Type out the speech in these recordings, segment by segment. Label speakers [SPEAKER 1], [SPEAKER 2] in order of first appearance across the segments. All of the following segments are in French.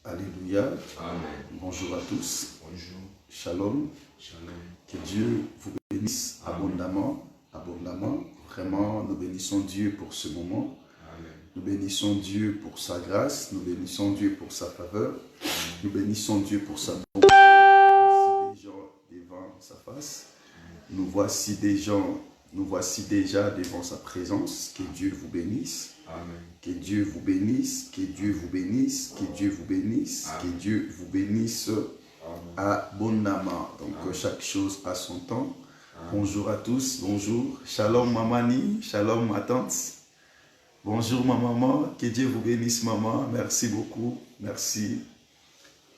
[SPEAKER 1] Alléluia.
[SPEAKER 2] Amen.
[SPEAKER 1] Bonjour à tous.
[SPEAKER 2] Bonjour.
[SPEAKER 1] Shalom.
[SPEAKER 2] Shalom.
[SPEAKER 1] Que Dieu vous bénisse abondamment, abondamment. Vraiment, nous bénissons Dieu pour ce moment.
[SPEAKER 2] Amen.
[SPEAKER 1] Nous bénissons Dieu pour sa grâce. Nous bénissons Dieu pour sa faveur. Nous bénissons Dieu pour sa bonté. Voici des gens devant sa face. Nous voici déjà devant sa présence. Que Dieu vous bénisse.
[SPEAKER 2] Amen.
[SPEAKER 1] Que Dieu vous bénisse, que Dieu vous bénisse, que Dieu vous bénisse, que Dieu vous bénisse abondamment. Donc chaque chose a son temps. Bonjour à tous, bonjour. Shalom mamani, shalom ma tante. Bonjour ma maman, que Dieu vous bénisse maman. Merci beaucoup, merci.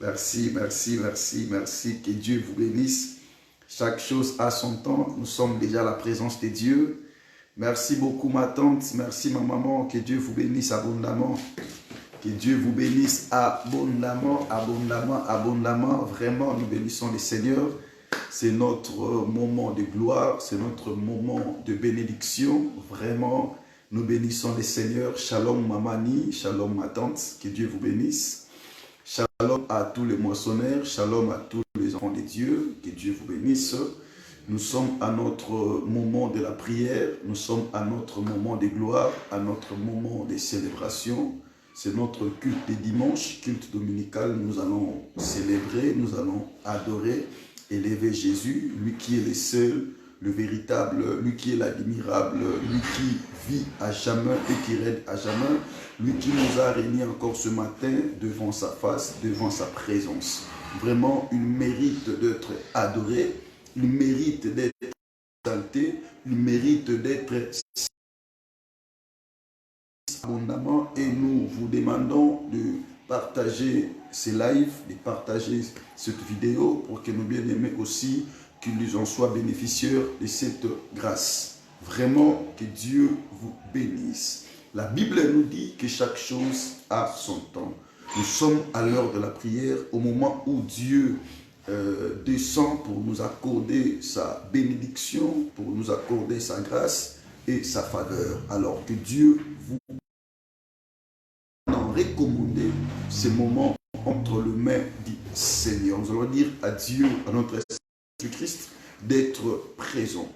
[SPEAKER 1] Merci, merci, merci, merci. Que Dieu vous bénisse. Chaque chose a son temps. Nous sommes déjà à la présence de Dieu. Merci beaucoup ma tante, merci ma maman, que Dieu vous bénisse abondamment. Que Dieu vous bénisse abondamment, abondamment, abondamment. Vraiment, nous bénissons le Seigneur. C'est notre moment de gloire, c'est notre moment de bénédiction. Vraiment, nous bénissons le Seigneur. Shalom mamani, shalom ma tante, que Dieu vous bénisse. Shalom à tous les moissonneurs, shalom à tous les enfants de Dieu, que Dieu vous bénisse. Nous sommes à notre moment de la prière, nous sommes à notre moment de gloire, à notre moment de célébration. C'est notre culte de dimanche, culte dominical. Nous allons célébrer, nous allons adorer, élever Jésus, lui qui est le seul, le véritable, lui qui est l'admirable, lui qui vit à jamais et qui règne à jamais, lui qui nous a réunis encore ce matin devant sa face, devant sa présence. Vraiment, il mérite d'être adoré. Il mérite d'être exalté, il mérite d'être abondamment et nous vous demandons de partager ces lives, de partager cette vidéo pour que nos bien-aimés aussi, qu'ils en soient bénéficiaires de cette grâce. Vraiment, que Dieu vous bénisse. La Bible nous dit que chaque chose a son temps. Nous sommes à l'heure de la prière, au moment où Dieu descend pour nous accorder sa bénédiction, pour nous accorder sa grâce et sa faveur. Alors que Dieu vous recommande ces moments entre les mains du Seigneur. Nous allons dire à Dieu, à notre Jésus-Christ, d'être présent,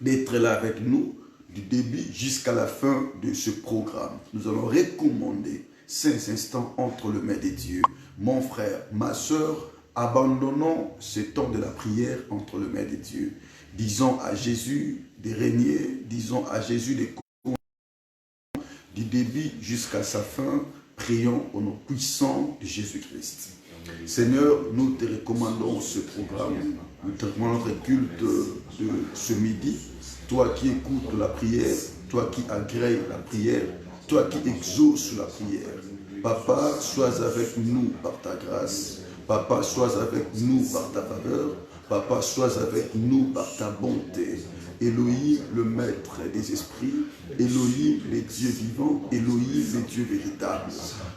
[SPEAKER 1] d'être là avec nous du début jusqu'à la fin de ce programme. Nous allons recommander 5 instants entre les mains de Dieu. Mon frère, ma soeur, abandonnons ce temps de la prière entre les mains de Dieu. Disons à Jésus de régner, disons à Jésus de conduire du début jusqu'à sa fin. Prions au nom puissant de Jésus-Christ. Seigneur, nous te recommandons ce programme, nous te recommandons notre culte de ce midi. Toi qui écoutes la prière, toi qui agrées la prière, toi qui exauces la prière. Papa, sois avec nous par ta grâce. Papa, sois avec nous par ta faveur. Papa, sois avec nous par ta bonté. Elohim, le maître des esprits. Elohim, les dieux vivants. Elohim, les dieux véritables.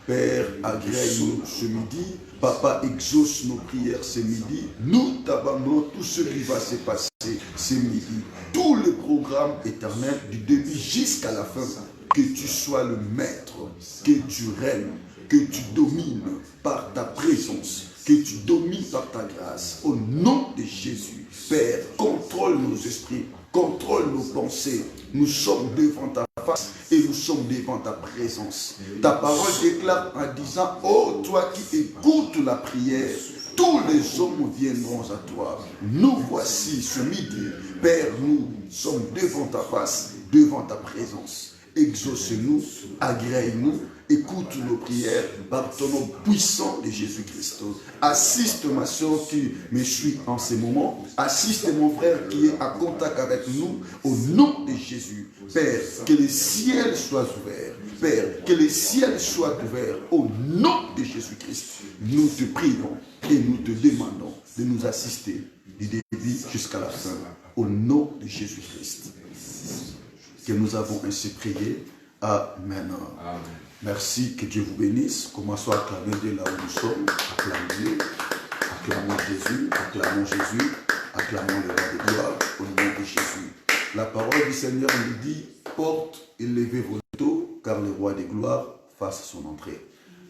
[SPEAKER 1] Père, agrée-nous ce midi. Papa, exauce nos prières ce midi. Nous t'abandonnons tout ce qui va se passer ce midi. Tout le programme éternel du début jusqu'à la fin. Que tu sois le maître, que tu règnes, que tu domines par ta présence, que tu domines par ta grâce. Au nom de Jésus, Père, contrôle nos esprits, contrôle nos pensées. Nous sommes devant ta face et nous sommes devant ta présence. Ta parole déclare en disant, ô toi qui écoutes la prière, tous les hommes viendront à toi. Nous voici ce midi, Père, nous sommes devant ta face, devant ta présence. Exauce-nous, agrée-nous, écoute nos prières par ton nom puissant de Jésus-Christ. Assiste ma soeur qui me suit en ces moments. Assiste mon frère qui est en contact avec nous au nom de Jésus. Père, que le ciel soit ouvert. Père, que le ciel soit ouvert au nom de Jésus-Christ. Nous te prions et nous te demandons de nous assister du début jusqu'à la fin au nom de Jésus-Christ. Que nous avons ainsi prié. Amen. Amen. Merci, que Dieu vous bénisse. Commençons à acclamer Dieu là où nous sommes. Acclamons Dieu. Acclamons Jésus. Acclamons Jésus. Acclamons le roi de gloire au nom de Jésus. La parole du Seigneur nous dit, porte et levez vos dos, car le roi de gloire fasse son entrée.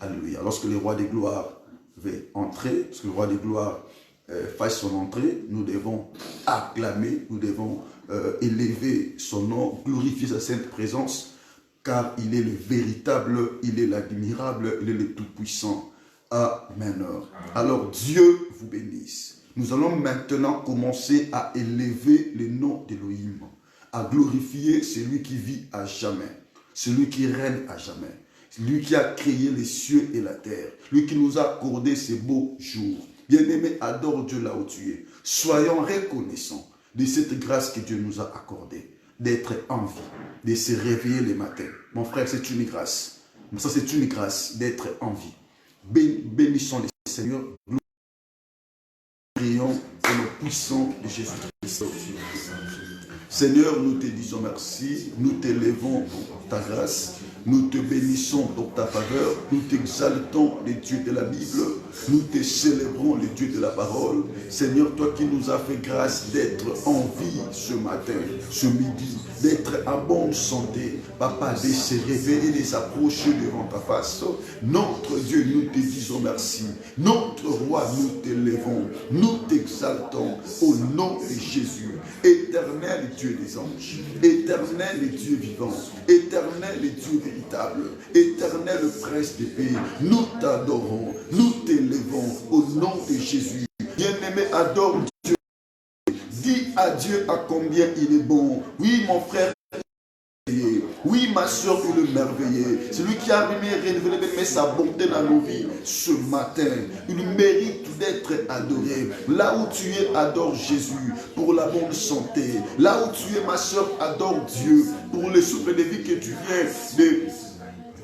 [SPEAKER 1] Alléluia. Lorsque le roi des gloires va entrer, lorsque le roi des gloires fasse son entrée, nous devons acclamer, nous devons élever son nom, glorifier sa sainte présence, car il est le véritable, il est l'admirable, il est le tout-puissant. Amen. Alors Dieu vous bénisse. Nous allons maintenant commencer à élever le nom d'Élohim, à glorifier celui qui vit à jamais, celui qui règne à jamais, lui qui a créé les cieux et la terre, lui qui nous a accordé ces beaux jours. Bien-aimé, adore Dieu là où tu es. Soyons reconnaissants de cette grâce que Dieu nous a accordée, d'être en vie, de se réveiller le matin. Mon frère, c'est une grâce. Ça, c'est une grâce d'être en vie. Bénissons le Seigneur. Prions au nom puissant de Jésus-Christ. Seigneur, nous te disons merci, nous t'élevons pour ta grâce, nous te bénissons pour ta faveur, nous t'exaltons les dieux de la Bible, nous te célébrons les dieux de la parole. Seigneur, toi qui nous as fait grâce d'être en vie ce matin, ce midi, d'être en bonne santé, Papa, de se réveiller et de s'approcher devant ta face. Notre Dieu, nous te disons merci. Notre Roi, nous t'élevons, nous t'exaltons au nom de Jésus. Éternel Dieu des anges, éternel Dieu vivant, éternel Dieu véritable, éternel Prince des pays, nous t'adorons, nous t'élevons au nom de Jésus. Bien-aimé, adore Dieu. Dis à Dieu à combien il est bon. Oui, mon frère, oui, ma soeur, il est merveilleux. Celui qui a révélé sa bonté dans nos vies ce matin, il mérite d'être adoré. Là où tu es, adore Jésus pour la bonne santé. Là où tu es, ma soeur, adore Dieu pour le souffle de vie que tu viens de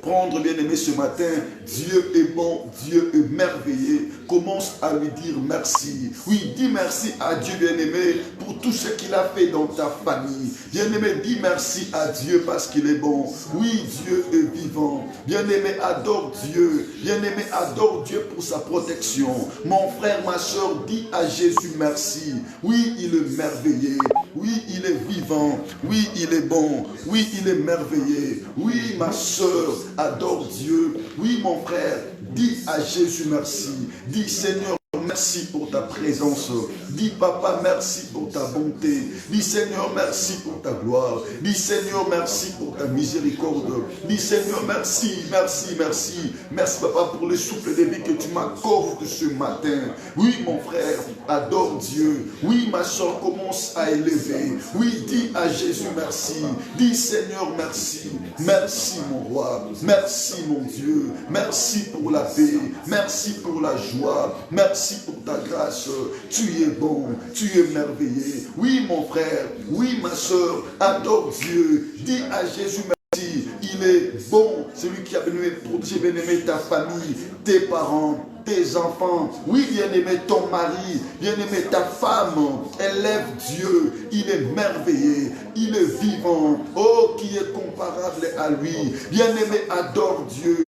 [SPEAKER 1] prendre, bien-aimé, ce matin. Dieu est bon, Dieu est merveilleux. Commence à lui dire merci. Oui, dis merci à Dieu, bien-aimé, pour tout ce qu'il a fait dans ta famille. Bien-aimé, dis merci à Dieu parce qu'il est bon. Oui, Dieu est vivant. Bien-aimé, adore Dieu. Bien-aimé, adore Dieu pour sa protection. Mon frère, ma soeur, dis à Jésus merci. Oui, il est merveilleux. Oui, il est vivant. Oui, il est bon. Oui, il est merveilleux. Oui, ma soeur, adore Dieu. Oui, mon frère, dis à Jésus merci. Dis Seigneur, merci pour ta présence. Dis Papa, merci pour ta bonté. Dis Seigneur, merci pour ta gloire. Dis Seigneur, merci pour ta miséricorde. Dis Seigneur, merci, merci, merci. Merci Papa pour le souffle de vie que tu m'accordes ce matin. Oui, mon frère, adore Dieu. Oui, ma soeur, commence à élever. Oui, dis à Jésus merci. Dis Seigneur, merci. Merci mon roi. Merci mon Dieu. Merci pour la paix. Merci pour la joie. Merci pour ta grâce. Tu es bon, tu es merveilleux. Oui, mon frère, oui, ma soeur, adore Dieu. Dis à Jésus merci. Il est bon, celui qui a protégé, bien-aimé, ta famille, tes parents, tes enfants. Oui, bien-aimé, ton mari, bien-aimé, ta femme. Élève Dieu. Il est merveilleux. Il est vivant. Oh, qui est comparable à lui. Bien-aimé, adore Dieu.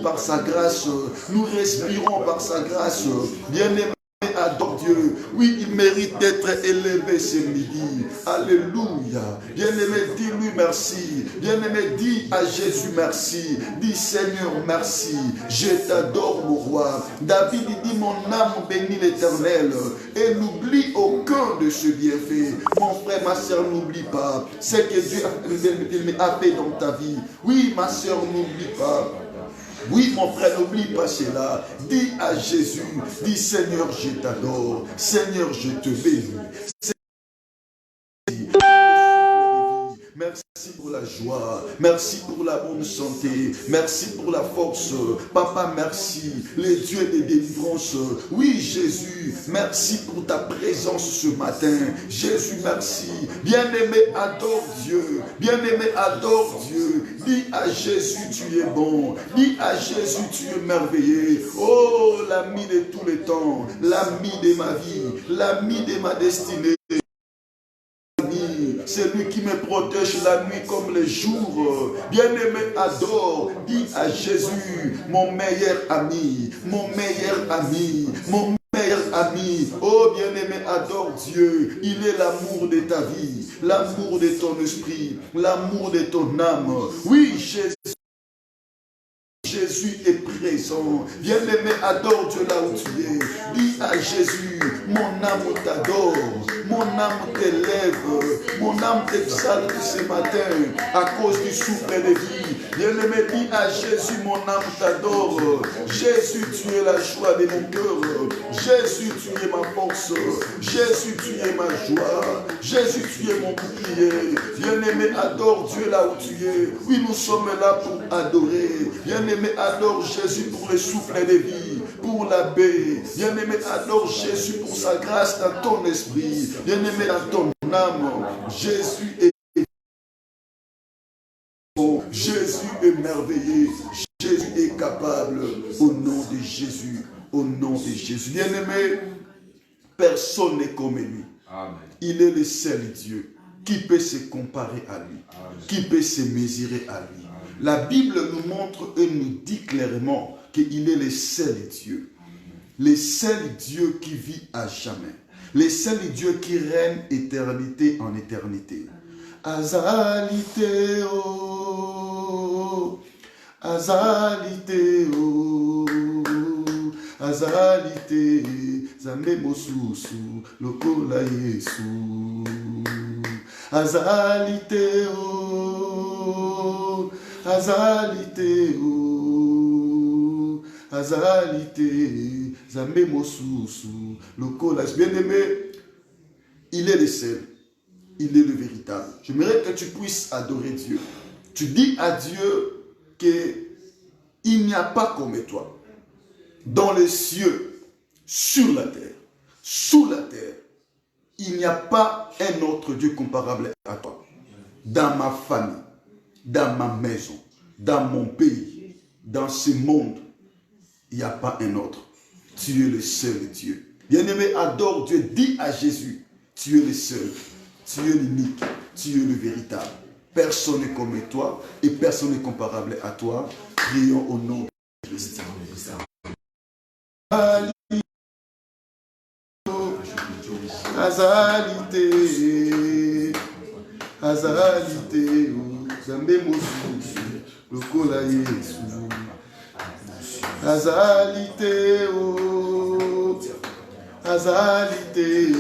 [SPEAKER 1] Par sa grâce, nous respirons par sa grâce. Bien-aimé, adore Dieu. Oui, il mérite d'être élevé ce midi. Alléluia. Bien-aimé, dis-lui merci. Bien-aimé, dis à Jésus merci. Dis Seigneur merci. Je t'adore mon roi. David dit mon âme bénit l'Éternel et n'oublie aucun de ses bienfaits. Mon frère, ma soeur, n'oublie pas ce que Dieu a fait dans ta vie. Oui, ma soeur, n'oublie pas. Oui, mon frère, n'oublie pas cela. Dis à Jésus, dis Seigneur, je t'adore. Seigneur, je te bénis. Merci pour la joie, merci pour la bonne santé, merci pour la force. Papa, merci, les dieux des délivrances. Oui, Jésus, merci pour ta présence ce matin. Jésus, merci. Bien-aimé, adore Dieu. Bien-aimé, adore Dieu. Dis à Jésus, tu es bon. Dis à Jésus, tu es merveilleux. Oh, l'ami de tous les temps, l'ami de ma vie, l'ami de ma destinée. C'est lui qui me protège la nuit comme le jour. Bien-aimé, adore. Dis à Jésus, mon meilleur ami, mon meilleur ami, mon meilleur ami. Oh, bien-aimé, adore Dieu. Il est l'amour de ta vie, l'amour de ton esprit, l'amour de ton âme. Oui, Jésus. Jésus est présent. Bien-aimé, adore Dieu là où tu es. Dis à Jésus, mon âme t'adore, mon âme t'élève, mon âme t'exalte ce matin à cause du souffle de vie. Bien-aimé, dis à Jésus, mon âme t'adore. Jésus, tu es la joie de mon cœur. Jésus, tu es ma force. Jésus, tu es ma joie. Jésus, tu es mon bouclier. Bien-aimé, adore Dieu là où tu es. Oui, nous sommes là pour adorer. Bien-aimé, adore Jésus pour le souffle de vie, pour la paix. Bien-aimé, adore Jésus pour sa grâce dans ton esprit. Bien-aimé, dans ton âme. Jésus est bon. Jésus est merveilleux. Jésus est capable. Au nom de Jésus. Au nom de Jésus. Bien-aimé, personne n'est comme lui. Amen. Il est le seul Dieu. Qui peut se comparer à lui? Amen. Qui peut se mesurer à lui? Amen. La Bible nous montre et nous dit clairement qu'il est le seul Dieu. Le seul Dieu qui vit à jamais. Le seul Dieu qui règne éternité en éternité. Azalité o, azalité o, azalité, zambe mosusu, lokola Yesu. Azalité o, azalité o, azalité, zambe mosusu, lokola Yesu. Bien-aimé, il est le seul. Il est le véritable. J'aimerais que tu puisses adorer Dieu. Tu dis à Dieu qu'il n'y a pas comme toi. Dans les cieux, sur la terre, sous la terre, il n'y a pas un autre Dieu comparable à toi. Dans ma famille, dans ma maison, dans mon pays, dans ce monde, il n'y a pas un autre. Tu es le seul Dieu. Bien-aimé, adore Dieu. Dis à Jésus, tu es le seul. Tu es l'unique, tu es le véritable. Personne n'est comme toi et personne n'est comparable à toi. Prions au nom de Christ. Azalité, azalité, zambe mosusu, lokola Yesu. Azalité, azalité.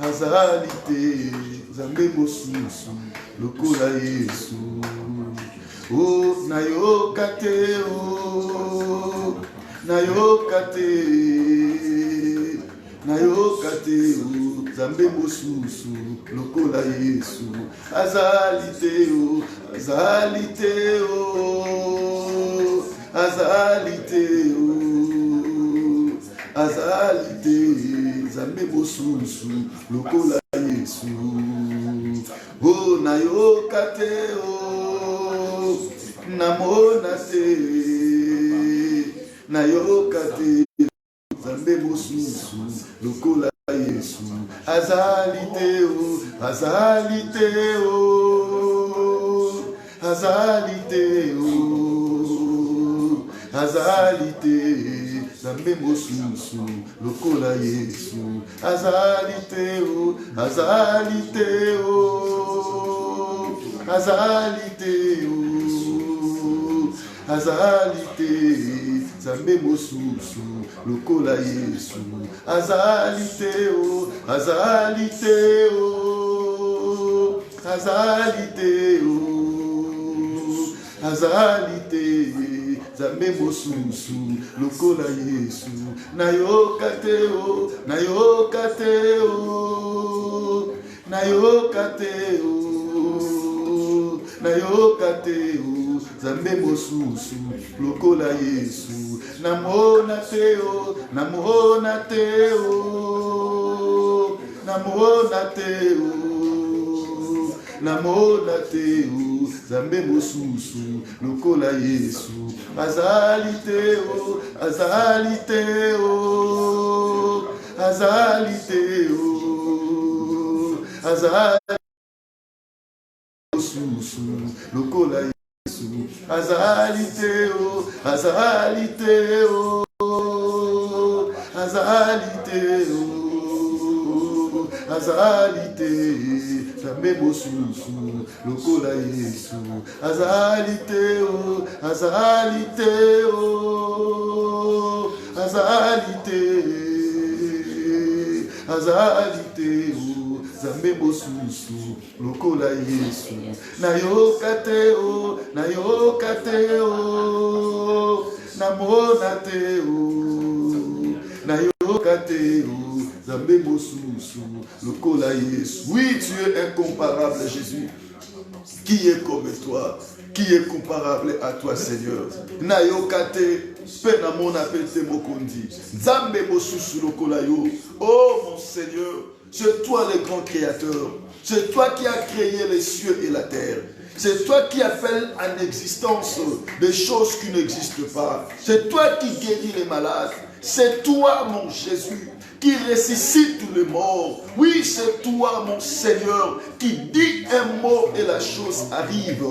[SPEAKER 1] Azalité, zambe mosusu, lokola Yesu. Oh, nayokate, oh, nayokate, nayokate, oh, zambe mosusu, lokola Yesu. Azalité, oh, azalité, oh, azalité, oh, azalité. Zambe mosusu, lokola Yesu. Oh, nayokate, oh, namonate, nayokate, zambe mosusu, lokola Yesu. Azalité, oh, azalité, oh, azalité, oh, azalité. Zambe mosusu, lokola Yesu. Azalité o, azalité o, azalité o, azalité. Zambe mosusu, lokola Yesu. Azalité o, azalité o, azalité o, azalité. Zambe mosusu, lokola Yesu. Nayokate o, nayokate o, nayokate o, nayokate o. Zambe mosusu, lokola Yesu. Namonate o, namonate o, namonate o, namonate o. Zambe mosusu, lokola Yesu. Azalité o, azalité o, azalité o, azalité mosusu, lokola Yesu. Azalité o, azalité o, azalité o, azalité. Zambe mosusu, lokola Yesu. Azalité o, azalité, oh, azalité, azalité, oh, Zambe mosusu, lokola Yesu, nayokate, oh, nayokate, oh, namonate, oh, nayokate, oh, Zambe mosusu, lokola Yesu. Oui, tu es incomparable, Jésus. Qui est comme toi? Qui est comparable à toi, Seigneur? Nayokate, penamona pete mokondi. Zambe mosusu lokola yo. Oh mon Seigneur, c'est toi le grand créateur. C'est toi qui as créé les cieux et la terre. C'est toi qui appelles en existence des choses qui n'existent pas. C'est toi qui guéris les malades. C'est toi, mon Jésus, qui ressuscite tous les morts. Oui, c'est toi, mon Seigneur, qui dit un mot et la chose arrive.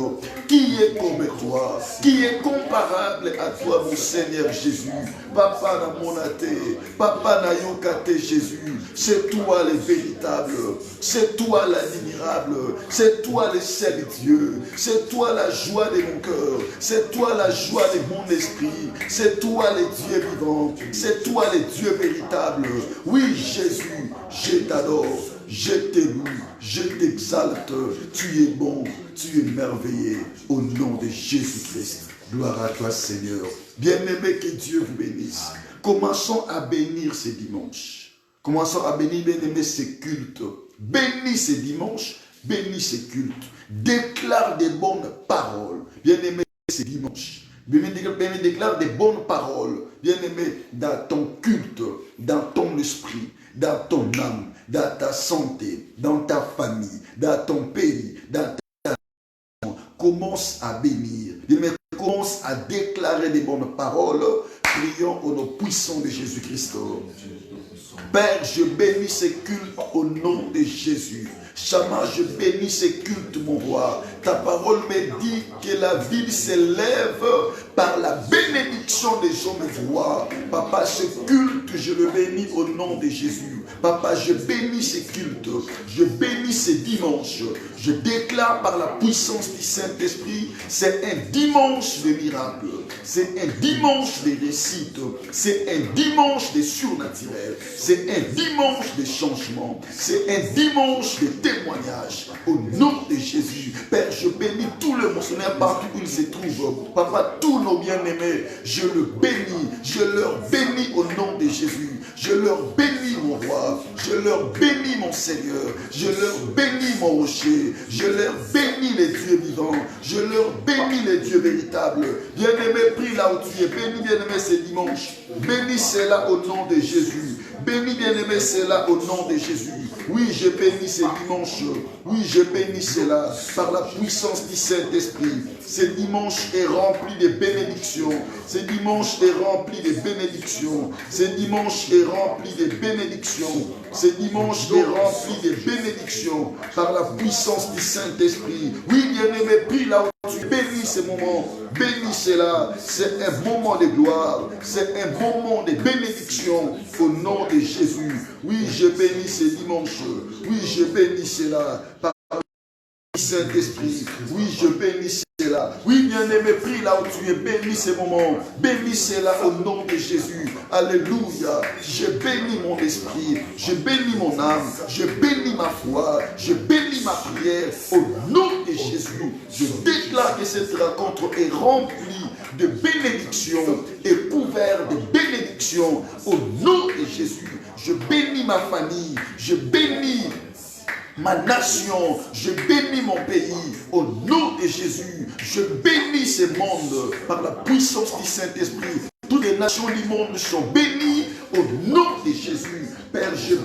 [SPEAKER 1] Qui est comme toi? Qui est comparable à toi, mon Seigneur Jésus? Papa Namonate, Papa Nayokate Jésus, c'est toi le véritable, c'est toi l'admirable, c'est toi le seul Dieu, c'est toi la joie de mon cœur, c'est toi la joie de mon esprit, c'est toi le Dieu vivant, c'est toi le Dieu véritable. Oui, Jésus, je t'adore, je te loue, je t'exalte. Tu es bon, tu es merveilleux. Au nom de Jésus-Christ. Gloire à toi, Seigneur. Bien-aimé, que Dieu vous bénisse. Commençons à bénir ce dimanche. Commençons à bénir, bien-aimé, ces cultes. Bénis ces dimanches, bénis ces cultes. Déclare des bonnes paroles. Bien-aimé, ces dimanches. Bien-aimé, déclare des bonnes paroles. Bien-aimé, dans ton culte, dans ton esprit, dans ton âme, dans ta santé, dans ta famille, dans ton pays, dans ta nation. Commence à bénir. Bien-aimé, commence à déclarer des bonnes paroles. Prions au nom puissant de Jésus-Christ. Père, je bénis ces cultes au nom de Jésus. Chama, je bénis ces cultes, mon roi. Ta parole me dit que la ville s'élève par la bénédiction des hommes et voix. Papa, ce culte, je le bénis au nom de Jésus. Papa, je bénis ces cultes. Je bénis ces dimanches. Je déclare par la puissance du Saint-Esprit, c'est un dimanche de miracles. C'est un dimanche de récits. C'est un dimanche de surnaturel. C'est un dimanche de changement. C'est un dimanche de témoignage. Au nom de Jésus, Père, je bénis tous les missionnaires partout où ils se trouvent. Papa, tous nos bien-aimés, je le bénis. Je leur bénis au nom de Jésus. Je leur bénis, mon roi. Je leur bénis, mon Seigneur. Je leur bénis, mon rocher. Je leur bénis les dieux vivants. Je leur bénis les dieux véritables. Bien-aimé, prie là où tu es. Bénis, bien-aimé, ce dimanche. Bénis cela au nom de Jésus. Bénis, bien-aimé, cela au nom de Jésus. Oui, je bénis ce dimanche. Oui, je bénis cela par la puissance du Saint-Esprit. Ce dimanche est rempli de bénédictions. Ce dimanche est rempli de bénédictions. Ce dimanche est rempli de bénédictions. Ce dimanche est rempli de bénédictions par la puissance du Saint-Esprit. Oui, bien-aimé, prie là où tu bénis ce moment. Bénis cela. C'est un moment de gloire. C'est un moment de bénédiction au nom de Jésus. Oui, je bénis ce dimanche. Oui, je bénis cela par le Saint-Esprit. Oui, je bénis cela. Oui, bien-aimé, prie là où tu es. Bénis ce moment. Bénis cela au nom de Jésus. Alléluia. Je bénis mon esprit. Je bénis mon âme. Je bénis ma foi. Je bénis ma prière. Au nom de Jésus, je déclare que cette rencontre est remplie de bénédictions et couverte de bénédictions. Au nom de Jésus, je bénis ma famille. Je bénis ma nation, je bénis mon pays, au nom de Jésus, je bénis ce monde par la puissance du Saint-Esprit. Toutes les nations du monde sont bénies au nom de Jésus. Père, je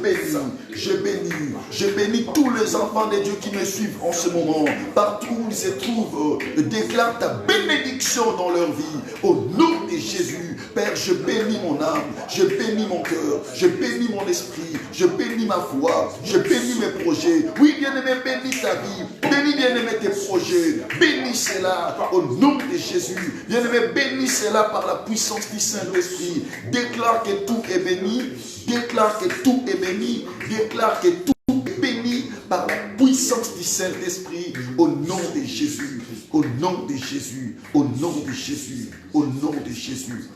[SPEAKER 1] bénis tous les enfants de Dieu qui me suivent en ce moment. Partout où ils se trouvent, déclare ta bénédiction dans leur vie. Au nom de Jésus, Père, je bénis mon âme, je bénis mon cœur, je bénis mon esprit, je bénis ma foi, je bénis mes projets. Oui, bien-aimé, bénis ta vie, bénis bien-aimé tes projets, bénis cela au nom de Jésus. Bien-aimé, bénis cela par la puissance du Saint-Esprit. Déclare que tout est béni. Déclare que tout est béni. Déclare que tout est béni par la puissance du Saint-Esprit, au nom de Jésus, au nom de Jésus, au nom de Jésus, au nom de Jésus,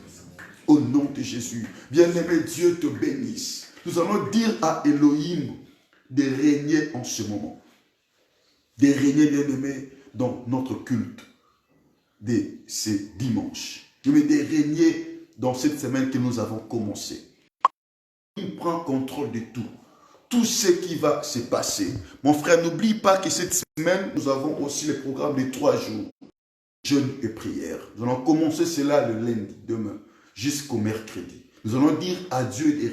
[SPEAKER 1] au nom de Jésus. Bien-aimé, Dieu te bénisse. Nous allons dire à Elohim de régner en ce moment. De régner, bien-aimé, dans notre culte de ce dimanche. Mais de régner dans cette semaine que nous avons commencé. Il prend contrôle de tout. Tout ce qui va se passer. Mon frère, n'oublie pas que cette semaine, nous avons aussi le programme de 3 jours. Jeûne et prière. Nous allons commencer cela le lundi, demain, jusqu'au mercredi. Nous allons dire à Dieu de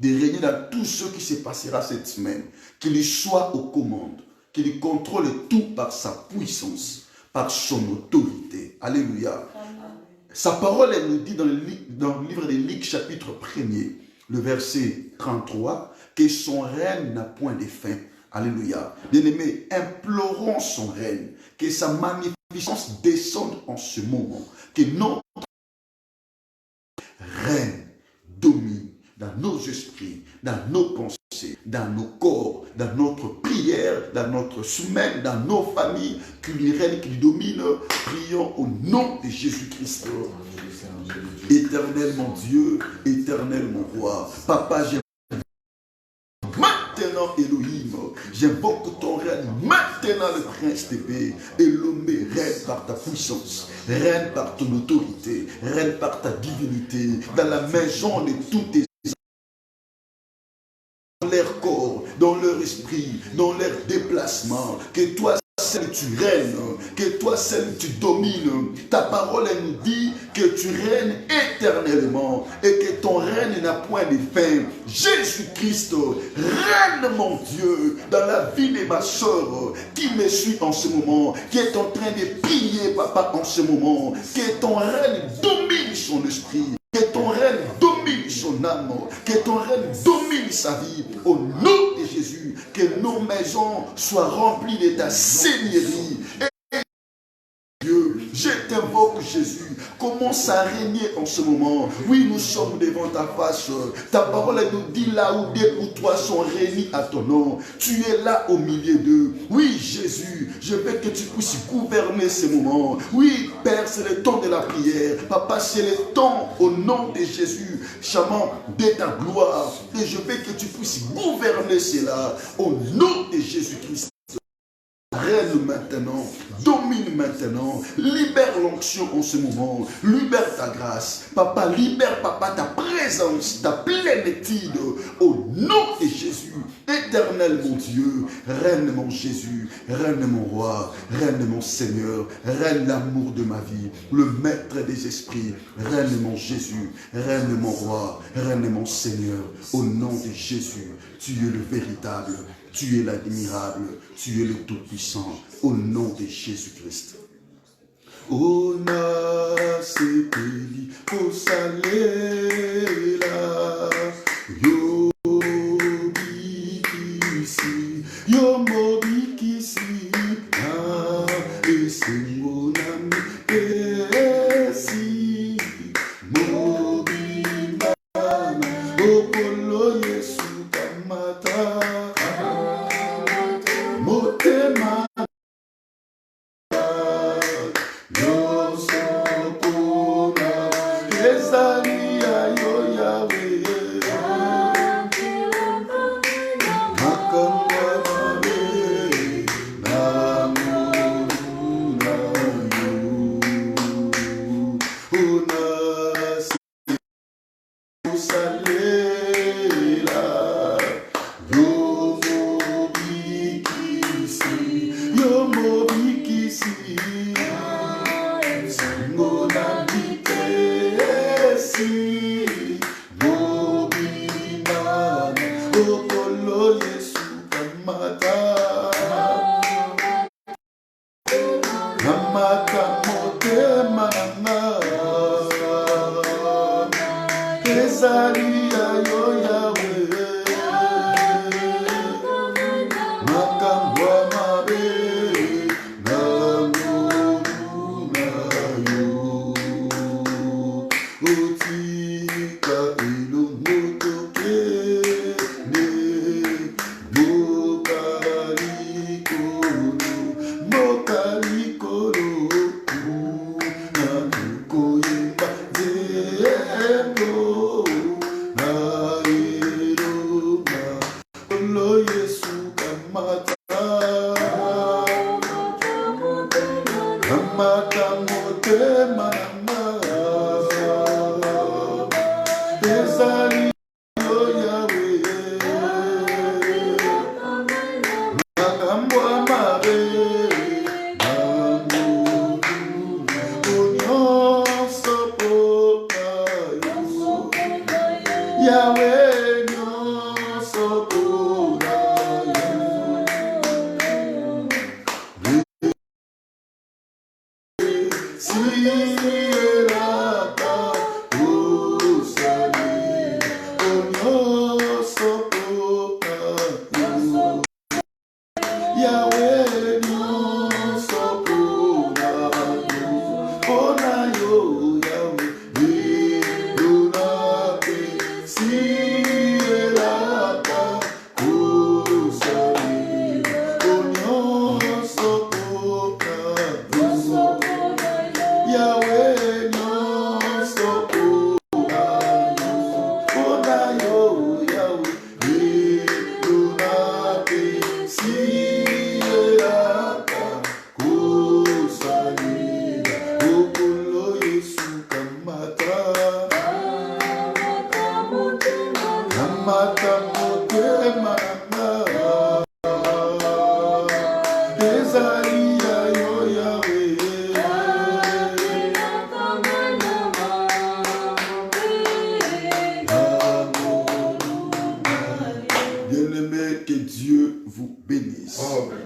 [SPEAKER 1] régner dans tout ce qui se passera cette semaine. Qu'il soit aux commandes, qu'il contrôle tout par sa puissance, par son autorité. Alléluia. Sa parole, elle nous dit dans le livre de Luc, chapitre 1er, le verset 33, que son règne n'a point de fin. Alléluia. Bien-aimés, implorons son règne, que sa magnificence descende en ce moment, que notre règne domine dans nos esprits, dans nos pensées, dans nos corps, dans notre prière, dans notre semaine, dans nos familles, qu'il lui règne, qu'il domine. Prions au nom de Jésus-Christ. Éternel mon Dieu, éternel mon roi. Papa, j'aime maintenant Elohim, j'invoque ton règne, maintenant le prince de paix. Elohim, règne par ta puissance, règne par ton autorité, règne par ta divinité, dans la maison de tous tes dans leur corps, dans leur esprit, dans leur déplacement, que toi seul tu règnes, que toi seul tu domines. Ta parole elle nous dit que tu règnes éternellement et que ton règne n'a point de fin. Jésus-Christ, règne mon Dieu dans la vie de ma soeur qui me suit en ce moment, qui est en train de prier papa en ce moment, que ton règne domine son esprit. Que ton règne domine son âme, que ton règne domine sa vie, au nom de Jésus, que nos maisons soient remplies de ta seigneurie. Et Dieu, je t'invoque Jésus, commence à régner en ce moment. Oui, nous sommes devant ta face. Ta parole nous dit là où deux ou trois sont réunis à ton nom. Tu es là au milieu d'eux. Oui, Jésus, je veux que tu puisses gouverner ces moments. Oui, Père, c'est le temps de la prière. Papa, c'est le temps au nom de Jésus, chamant de ta gloire. Et je veux que tu puisses gouverner cela au nom de Jésus-Christ. Règne maintenant, domine maintenant, libère l'onction en ce moment, libère ta grâce. Papa, libère, papa, ta présence, ta plénitude, au nom de Jésus. Éternel mon Dieu, règne mon Jésus, règne mon roi, règne mon Seigneur, règne l'amour de ma vie, le maître des esprits, règne mon Jésus, règne mon roi, règne mon Seigneur, au nom de Jésus. Tu es le véritable, tu es l'admirable, tu es le tout-puissant, au nom de Jésus-Christ. Ona sepeli osalela yo bikisi yo mobikisi na esengo nami esi mobimana okolo Yesu kamata motema Bukali motema nanga ezali yo Yahweh makambo ya mabe nyonso mpona yo Yahweh nyonso mpona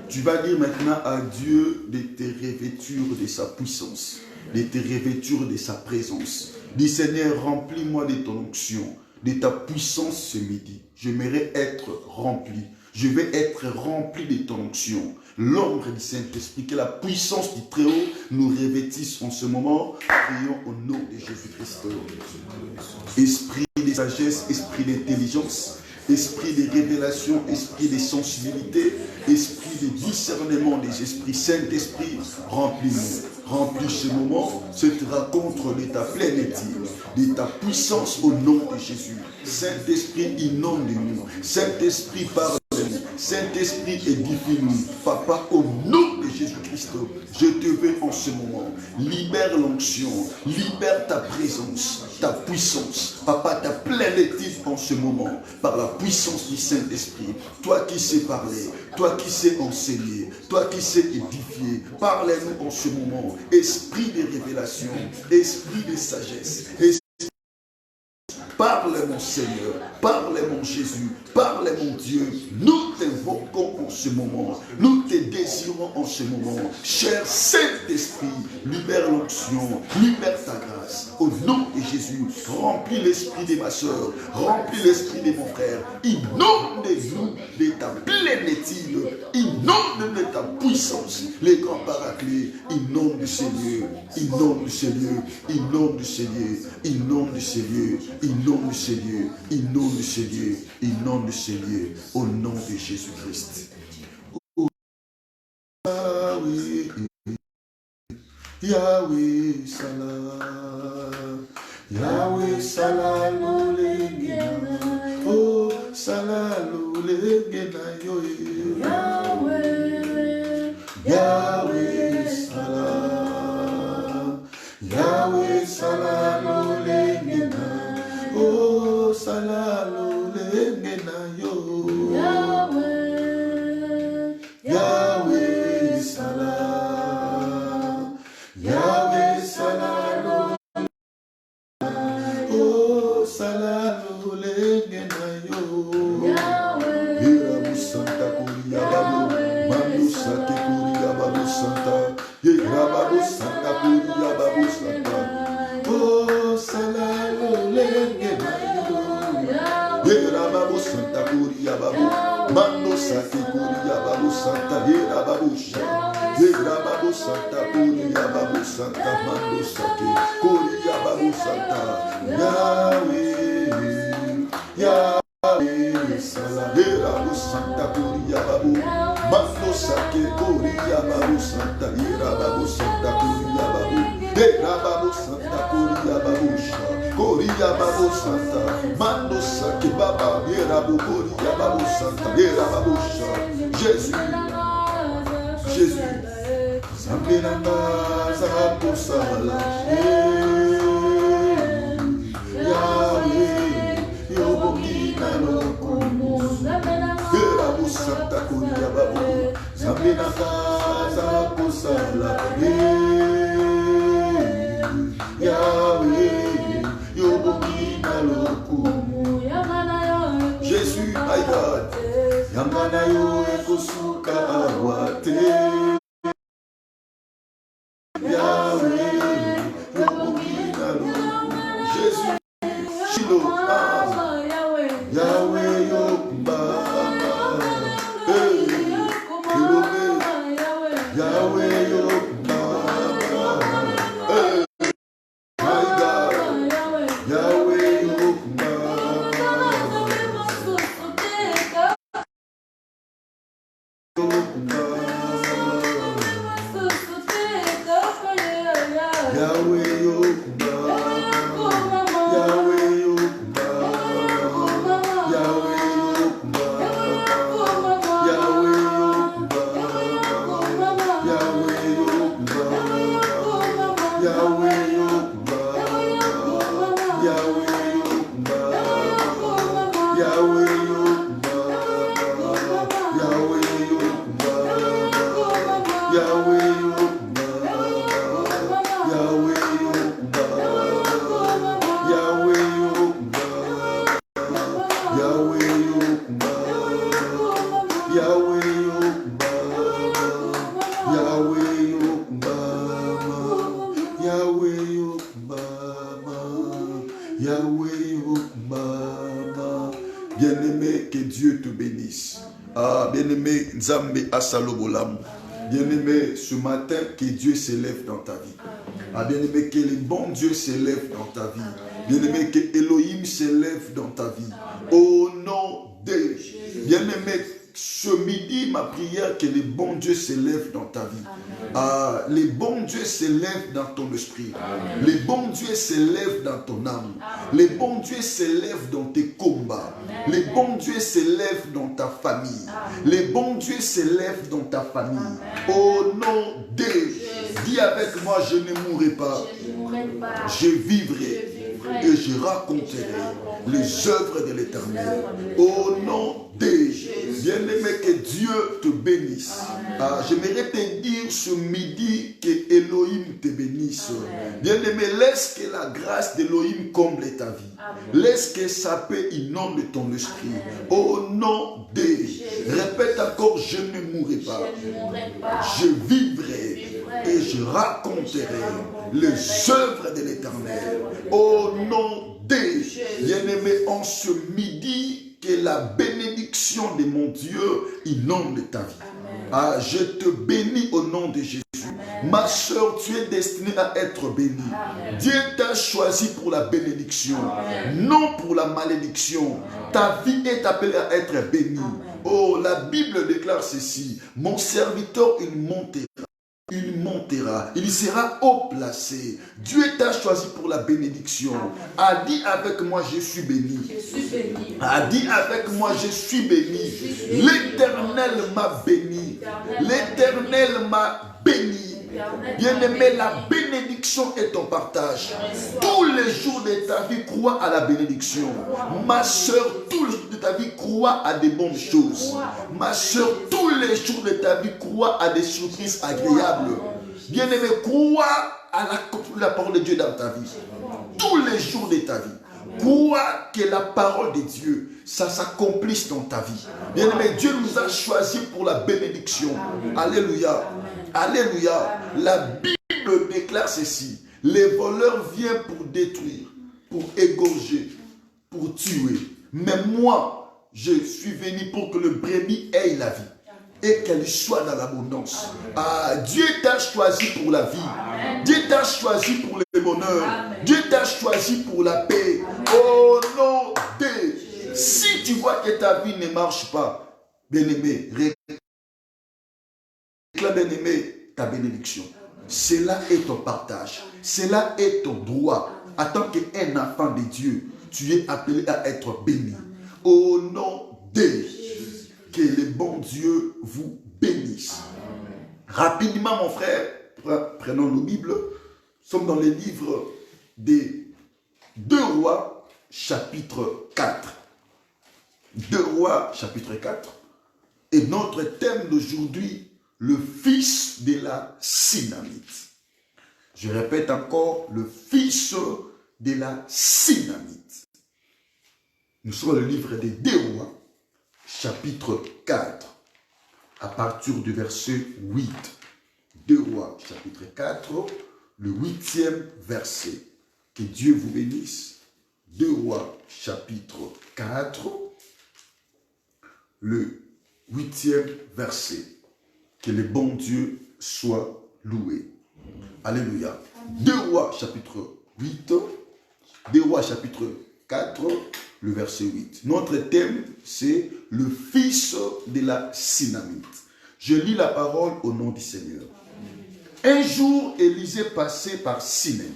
[SPEAKER 1] Tu vas dire maintenant à Dieu de te revêtir de sa puissance, de te revêtir de sa présence. Dis Seigneur, remplis-moi de ton onction, de ta puissance ce midi. J'aimerais être rempli. Je vais être rempli de ton onction. L'ombre du Saint-Esprit, que la puissance du Très-Haut nous revêtisse en ce moment. Prions au nom de Jésus-Christ. Esprit de sagesse, esprit d'intelligence, esprit de révélation, esprit de sensibilité, esprit de discernement des esprits, Saint-Esprit, remplis-nous. Remplis ce moment, cette rencontre de ta plénitude, de ta puissance au nom de Jésus. Saint-Esprit, inonde-nous. Saint-Esprit, parle-nous. Saint-Esprit, édifie-nous. Papa, au nom de Jésus-Christ, je te veux en ce moment. Libère l'onction, libère ta présence, ta puissance. Papa, ta plénitude en ce moment, par la puissance du Saint-Esprit. Toi qui sais parler, toi qui sais enseigner, toi qui sais édifier, parlez-nous en ce moment. Esprit de révélation, esprit de sagesse, parle mon Seigneur, parle mon Jésus, parle mon Dieu. Nous t'invoquons en ce moment, nous te désirons en ce moment. Cher Saint-Esprit, libère l'onction, libère ta grâce. Au nom de Jésus, remplis l'esprit de ma soeur, remplis l'esprit de mon frère. Inonde-nous de ta plénitude, inonde de ta puissance. Les grands paraclés, inonde ce lieu, inonde ce lieu, inonde ce lieu, inonde ce lieu, inonde ce lieu, inonde ce lieu, inonde ce lieu, au nom de Jésus-Christ. Yahweh, Yahweh, Salah, Yahweh, Salah, Lolengena, oh, Salah, Lolengena, Yahweh, Yahweh, Salah, Yahweh, Salah, Lolengena, oh, Salah, Lolengena, Yahweh, Yahweh, Salah, Yahweh, Salah, oh, Salah, Lolengena, Yahweh, Yahweh, Santa Kuria Babu, Manu Santa Kuria Babu Santa, Yahweh, Santa Kuria Babu Santa, oh, Salah, Lolengena, Yahweh, Santa Kuria Babu, Manu Santa Kuria Babu Santa, Yahweh, Yahweh, Santa Kuria Babu Santa, Manu Santa Kuria Babu Santa, Yahweh, Yahweh, Salah, Yahweh, Santa Kuria Babu, Manu Santa Kuria Babu Santa, Yahweh, Santa Kuria Babu, Yahweh, Santa Kuria Babu, Koria Babu Santa, Manu Santa Baba, Yahweh, Koria Babu Santa, Yahweh, Jésus, Jésus. Zambinanga zakosala Yahweh yoboki na lokumu Santa Kuria Babu Zambinanga zakosala Yahweh yoboki na lokumu Jésus my God Yangana yo ekosuka awate Bien-aimé, que Dieu te bénisse. Ah, bien-aimé, Nzambe Asalobolam. Bien-aimé, ce matin, que Dieu s'élève dans ta vie. Ah, bien-aimé, que le bon Dieu s'élève dans ta vie. Bien-aimé, que Elohim s'élève dans ta vie. Au nom de Jésus. Bien-aimé, ce midi, ma prière, que le bon Dieu s'élève dans ta vie. Ah, le bon Dieu s'élève dans ton esprit. Amen. Le bon Dieu s'élève dans ton âme. Amen. Le bon Dieu s'élève dans tes combats. Amen. Le bon Dieu s'élève dans ta famille. Amen. Le bon Dieu s'élève dans ta famille. Amen. Au nom de Jésus. Dis avec moi, je ne mourrai pas. Je vivrai. Et je raconterai les œuvres de l'Éternel. Au nom de Jésus. Bien-aimé, que Dieu te bénisse. Ah, j'aimerais te dire ce midi que Elohim te bénisse. Bien-aimé, laisse que la grâce d'Elohim comble ta vie. Laisse que sa paix inonde ton esprit. Au nom de Jésus. Répète encore, je ne mourrai pas. Je vivrai et je raconterai les œuvres de l'Éternel. Au nom de Jésus. Bien-aimé, en ce midi, que la bénédiction de mon Dieu inonde ta vie. Ah, je te bénis au nom de Jésus. Amen. Ma soeur, tu es destinée à être bénie. Amen. Dieu t'a choisi pour la bénédiction, amen, non pour la malédiction. Amen. Ta vie est appelée à être bénie. Amen. Oh, la Bible déclare ceci. Mon serviteur, il montera. Il montera, il sera haut placé. Dieu t'a choisi pour la bénédiction. A dit avec moi, je suis béni. A dit avec moi, je suis béni. L'Éternel m'a béni. L'Éternel m'a béni. Bien-aimé, la bénédiction est ton partage. Tous les jours de ta vie, crois à la bénédiction. Ma soeur, tous les jours de ta vie, crois à des bonnes choses. Ma soeur, tous les jours de ta vie, crois à des surprises agréables. Bien-aimé, crois à la parole de Dieu dans ta vie. Tous les jours de ta vie. Crois que la parole de Dieu, ça s'accomplisse dans ta vie. Bien-aimé, Dieu nous a choisis pour la bénédiction. Alléluia. Alléluia. La Bible déclare ceci. Les voleurs viennent pour détruire, pour égorger, pour tuer. Mais moi, je suis venu pour que le brebis ait la vie et qu'elle soit dans l'abondance. Ah, Dieu t'a choisi pour la vie. Amen. Dieu t'a choisi pour le bonheur. Amen. Dieu t'a choisi pour la paix. Amen. Au nom de Jésus. Si tu vois que ta vie ne marche pas, bien-aimé, réclame, bien-aimé, ta bénédiction. Cela est ton partage. Cela est ton droit. En tant qu'un enfant de Dieu, tu es appelé à être béni. Au nom de Jésus. Que le bon Dieu vous bénisse. Amen. Rapidement, mon frère, prenons nos Bibles. Nous sommes dans les livres des 2 Rois, chapitre 4. 2 Rois, chapitre 4. Et notre thème d'aujourd'hui, le fils de la Sinamite. Je répète encore, le fils de la Sinamite. Nous sommes dans le livre des 2 Rois, chapitre 4, à partir du verset 8. 2 Rois, chapitre 4, le 8e verset. Que Dieu vous bénisse. 2 Rois, chapitre 4, le 8e verset. Que le bon Dieu soit loué. Alléluia. 2 Rois, chapitre 8, 2 Rois, chapitre 4, le verset 8. Notre thème, c'est le fils de la Sinamite. Je lis la parole au nom du Seigneur. Un jour, Élisée passait par Sinem.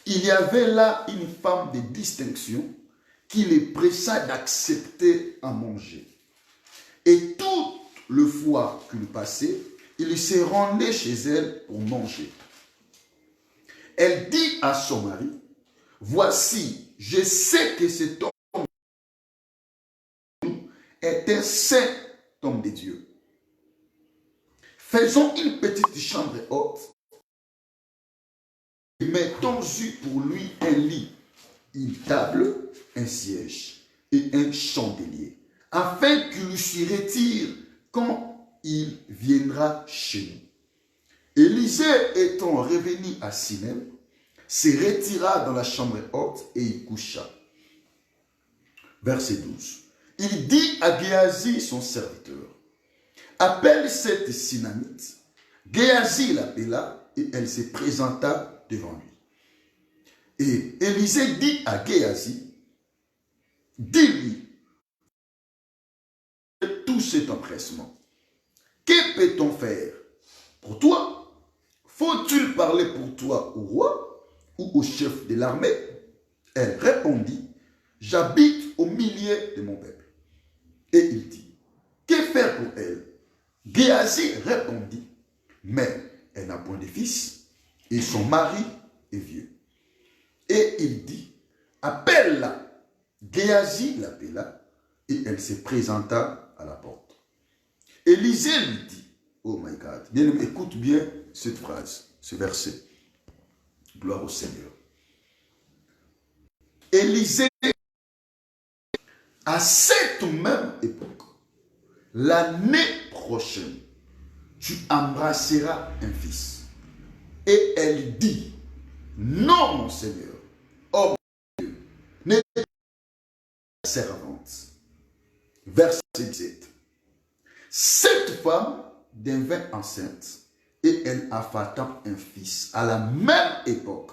[SPEAKER 1] Il y avait là une femme de distinction qui les pressa d'accepter à manger. Et tout le fois qu'il passait, il se rendait chez elle pour manger. Elle dit à son mari, « Voici, je sais que cet homme est un saint homme de Dieu. Faisons une petite chambre haute et mettons-y pour lui un lit, une table, un siège et un chandelier, afin qu'il s'y retire quand il viendra chez nous. » Élisée étant revenu à Sinem, se retira dans la chambre haute et y coucha. Verset 12. Il dit à Géasi, son serviteur, « Appelle cette Sinamite. » Géasi l'appela et elle se présenta devant lui. Et Élisée dit à Géasi, « Dis-lui, tout cet empressement, que peut-on faire pour toi? Faut-il parler pour toi au roi ou au chef de l'armée? » Elle répondit, « J'habite au milieu de mon peuple. » Et il dit, « Que faire pour elle? » Géasi répondit, « Mais elle n'a point de fils et son mari est vieux. » Et il dit, « Appelle-la. » Géasi l'appela et elle se présenta à la porte. Élisée lui dit, oh my God, bien, écoute bien cette phrase, ce verset. Gloire au Seigneur. Élisée, à cette même époque, l'année prochaine, tu embrasseras un fils. Et elle dit, non mon Seigneur, oh mon Dieu, n'est pas servante. Verset 17. Cette femme devint enceinte et elle affata un fils à la même époque,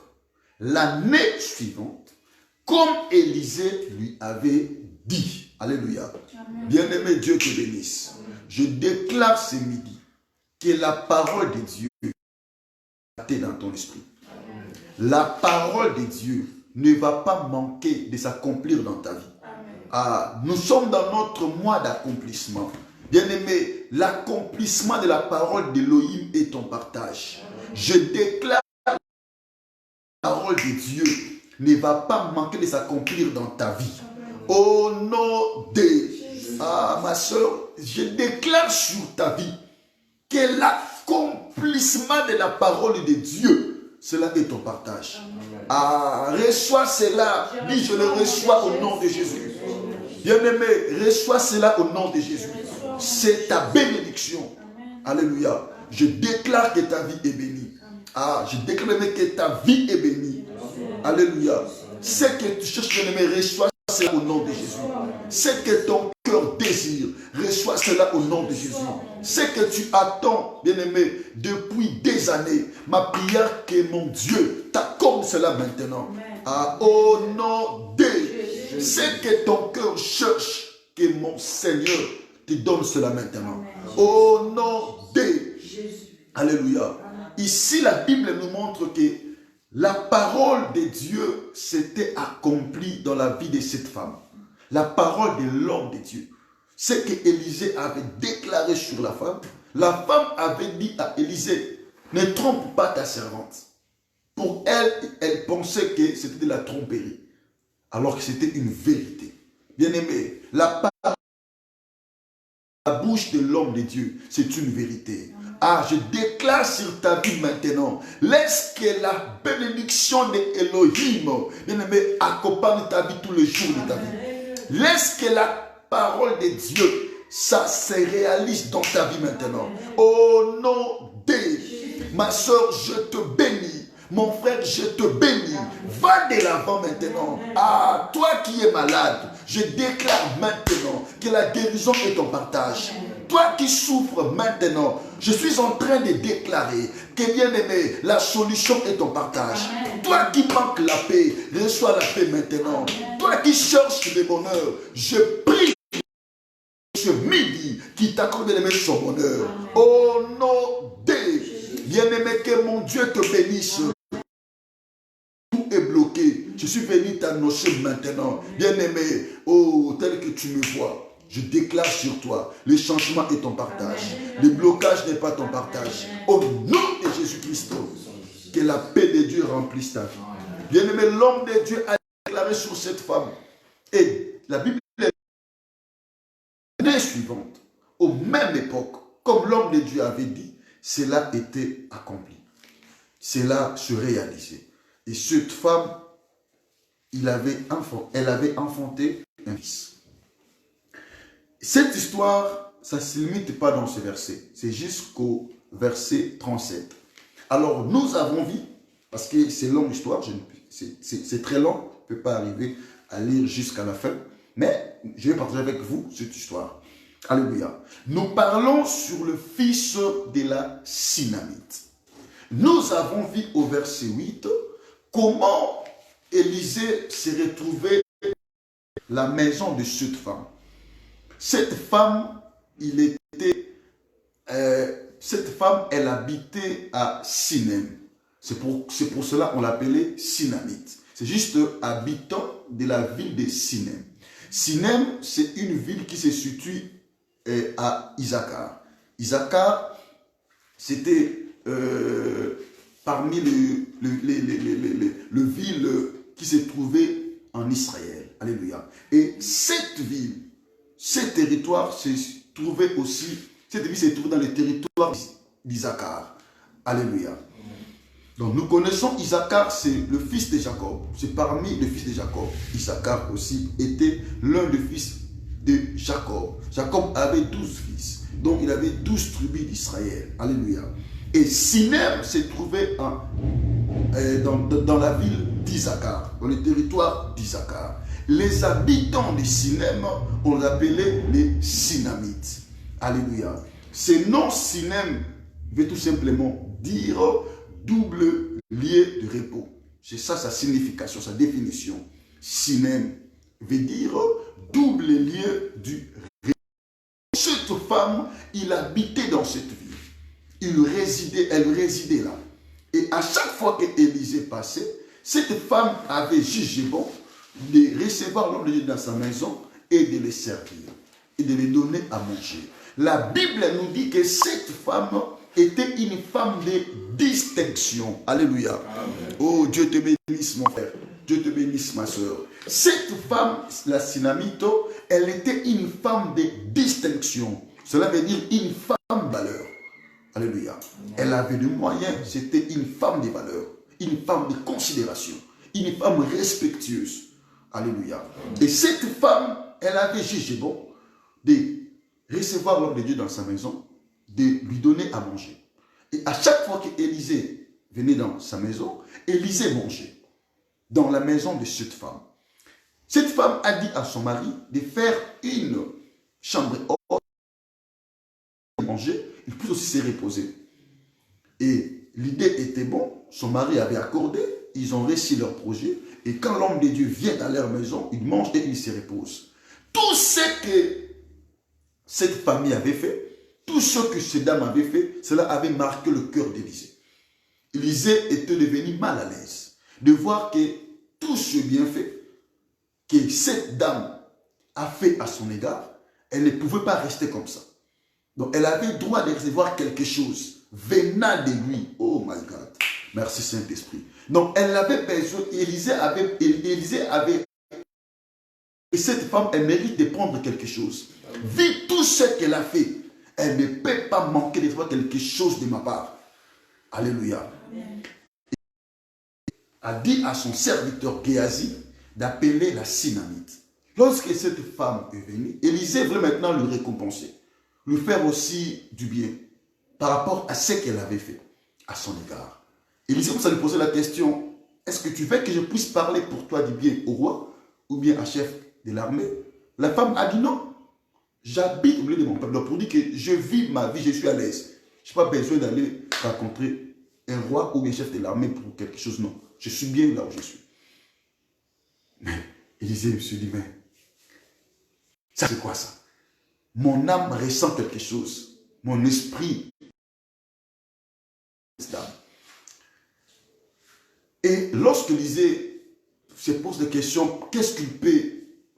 [SPEAKER 1] l'année suivante, comme Élisée lui avait dit. Alléluia. Bien-aimé, Dieu te bénisse. Amen. Je déclare ce midi que la parole de Dieu est dans ton esprit. Amen. La parole de Dieu ne va pas manquer de s'accomplir dans ta vie. Ah, nous sommes dans notre mois d'accomplissement. Bien-aimé, l'accomplissement de la parole d'Élohim est ton partage. Je déclare que la parole de Dieu ne va pas manquer de s'accomplir dans ta vie. Au nom de... Ah, ma soeur, je déclare sur ta vie que l'accomplissement de la parole de Dieu, cela est ton partage. Ah, reçois cela. Dis, je le reçois au nom de Jésus. Bien-aimé, reçois cela au nom de Jésus. C'est ta bénédiction. Alléluia. Je déclare que ta vie est bénie. Ah, je déclare que ta vie est bénie. Alléluia. Ce que tu cherches, bien-aimé, reçois cela au nom de Jésus. Ce que ton cœur désire, reçois cela au nom de Jésus. Ce que tu attends, bien-aimé, depuis des années, ma prière que mon Dieu t'accorde cela maintenant. Ah, au nom de Jésus. Ce que ton cœur cherche, que mon Seigneur te donne cela maintenant. Au nom de Jésus. Alléluia. Ici, la Bible nous montre que la parole de Dieu s'était accomplie dans la vie de cette femme. La parole de l'homme de Dieu. Ce que Élisée avait déclaré sur la femme avait dit à Élisée, Ne trompe pas ta servante. Pour elle, elle pensait que c'était de la tromperie, alors que c'était une vérité. Bien-aimé, la bouche de l'homme de Dieu, c'est une vérité. Ah, je déclare sur ta vie maintenant, laisse que la bénédiction de Elohim, bien-aimé, accompagne ta vie tous les jours de ta vie. Laisse que la parole de Dieu, ça se réalise dans ta vie maintenant. Au nom de ma soeur, je te bénis. Mon frère, je te bénis. Va de l'avant maintenant. Ah, toi qui es malade, je déclare maintenant que la guérison est ton partage. Toi qui souffres maintenant, je suis en train de déclarer que, bien aimé, la solution est ton partage. Toi qui manques la paix, reçois la paix maintenant. Toi qui cherches le bonheur, je prie ce midi qui t'accorde son bonheur. Au nom de bien-aimé, que mon Dieu te bénisse. Tout est bloqué. Je suis venu t'annoncer maintenant. Bien-aimé, oh, tel que tu me vois, je déclare sur toi, le changement est ton partage. Le blocage n'est pas ton partage. Au nom de Jésus-Christ, que la paix de Dieu remplisse ta vie. Bien-aimé, l'homme de Dieu a déclaré sur cette femme. Et la Bible est l'année suivante, aux mêmes époques, comme l'homme de Dieu avait dit, cela était accompli. Cela se réalisait. Et cette femme, elle avait enfanté un fils. Cette histoire, ça ne se limite pas dans ce verset. C'est jusqu'au verset 37. Alors, nous avons vu, parce que c'est longue histoire, c'est très long, je ne peux pas arriver à lire jusqu'à la fin, mais je vais partager avec vous cette histoire. Alléluia. Nous parlons sur le fils de la Sunamite. Nous avons vu au verset 8 comment Élisée s'est retrouvé dans la maison de cette femme. Cette femme, cette femme, elle habitait à Sinem. C'est pour cela qu'on l'appelait Sunamite. C'est juste habitant de la ville de Sinem. Sinem, c'est une ville qui se situe à Issachar. Issachar, c'était parmi les villes qui se trouvaient en Israël. Alléluia. Et cette ville, ce territoire se trouvait aussi, cette ville se trouvait dans le territoire d'Issachar. Alléluia. Donc nous connaissons Issachar, c'est le fils de Jacob. C'est parmi les fils de Jacob. Issachar aussi était l'un des fils de Jacob. Jacob avait 12 fils. Donc il avait 12 tribus d'Israël. Alléluia. Et Sinem se trouvait dans la ville d'Issachar, dans le territoire d'Issachar. Les habitants de Sinem, on les appelait les Sunamites. Alléluia. Ce nom Sinem veut tout simplement dire double lieu de repos. C'est ça sa signification, sa définition. Sinem veut dire double lieu du repos. Cette femme, il habitait dans cette ville. Elle résidait là. Et à chaque fois que Élisée passait, cette femme avait jugé bon de recevoir l'homme de Dieu dans sa maison et de le servir et de lui donner à manger. La Bible nous dit que cette femme était une femme de distinction. Alléluia. Amen. Oh, Dieu te bénisse, mon frère. Dieu te bénisse, ma soeur. Cette femme, la Sunamite, elle était une femme de distinction. Cela veut dire une femme de valeur. Alléluia. Elle avait des moyens, c'était une femme de valeur, une femme de considération, une femme respectueuse. Alléluia. Et cette femme, elle avait jugé bon de recevoir l'homme de Dieu dans sa maison, de lui donner à manger. Et à chaque fois qu'Élisée venait dans sa maison, Élisée mangeait dans la maison de cette femme. Cette femme a dit à son mari de faire une chambre haute, manger, il peut aussi se reposer. Et l'idée était bonne, son mari avait accordé, ils ont réussi leur projet, et quand l'homme de Dieu vient dans leur maison, il mange et il se repose. Tout ce que cette famille avait fait, tout ce que ces dames avaient fait, cela avait marqué le cœur d'Élisée. Élisée était devenu mal à l'aise de voir que tout ce bienfait que cette dame a fait à son égard, elle ne pouvait pas rester comme ça. Donc elle avait le droit de recevoir quelque chose. venant de lui. Oh my God. Merci Saint-Esprit. Donc, elle avait besoin, Élisée avait, et cette femme, elle mérite de prendre quelque chose. Vu tout ce qu'elle a fait, elle ne peut pas manquer de voir quelque chose de ma part. Alléluia. Amen. A dit à son serviteur Géasi d'appeler la Sunamite. Lorsque cette femme est venue, Élisée voulait maintenant lui récompenser, lui faire aussi du bien par rapport à ce qu'elle avait fait à son égard. Élisée commence à lui poser la question, est-ce que tu veux que je puisse parler pour toi du bien au roi ou bien à chef de l'armée? La femme a dit non, j'habite au milieu de mon peuple. Donc pour dire que je vis ma vie, je suis à l'aise. Je n'ai pas besoin d'aller rencontrer un roi ou un chef de l'armée pour quelque chose, non. Je suis bien là où je suis. Mais Élisée me suis dit, mais ça c'est quoi ça? Mon âme ressent quelque chose. Mon esprit est stable. Et lorsque Élisée se pose des questions, qu'est-ce qu'il peut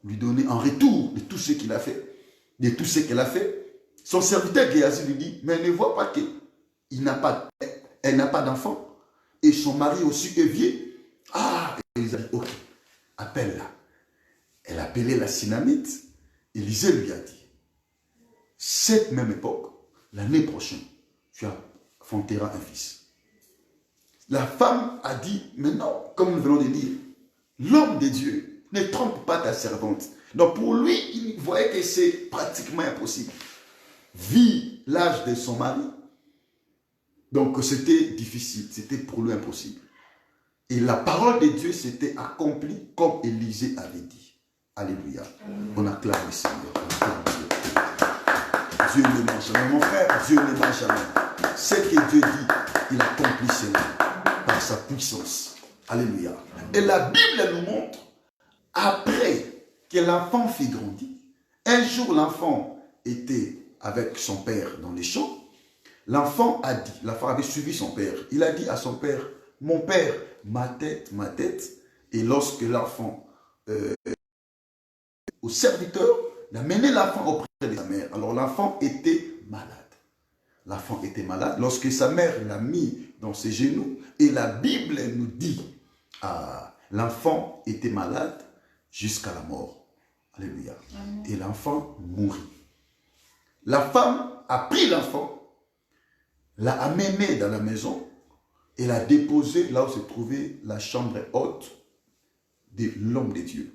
[SPEAKER 1] lui donner en retour de tout ce qu'il a fait, de tout ce qu'elle a fait, son serviteur Géasi lui dit, mais ne voit pas qu'elle n'a pas d'enfant et son mari aussi est vieux. Ah, Élisée a dit, ok, appelle-la. Elle a appelé la Sunamite. Élisée lui a dit, cette même époque, l'année prochaine, tu enfanteras un fils. La femme a dit, mais non, comme nous venons de dire, l'homme de Dieu ne trompe pas ta servante. Donc pour lui, il voyait que c'est pratiquement impossible. Vu l'âge de son mari, donc c'était difficile, c'était pour lui impossible. Et la parole de Dieu s'était accomplie comme Élisée avait dit. Alléluia. On acclame le Seigneur. Dieu ne ment jamais. Mon frère, Dieu ne ment jamais. Ce que Dieu dit, il accomplit cela par sa puissance. Alléluia. Et la Bible nous montre, après que l'enfant fut grandi, un jour l'enfant était avec son père dans les champs. L'enfant avait suivi son père. Il a dit à son père, mon père, ma tête. Et lorsque l'enfant, au serviteur, il a mené l'enfant auprès de sa mère. Alors l'enfant était malade. L'enfant était malade. Lorsque sa mère l'a mis dans ses genoux, et la Bible nous dit, l'enfant était malade jusqu'à la mort. Alléluia. Amen. Et l'enfant mourit. La femme a pris l'enfant, l'a amené dans la maison et l'a déposé là où se trouvait la chambre haute de l'homme de Dieu.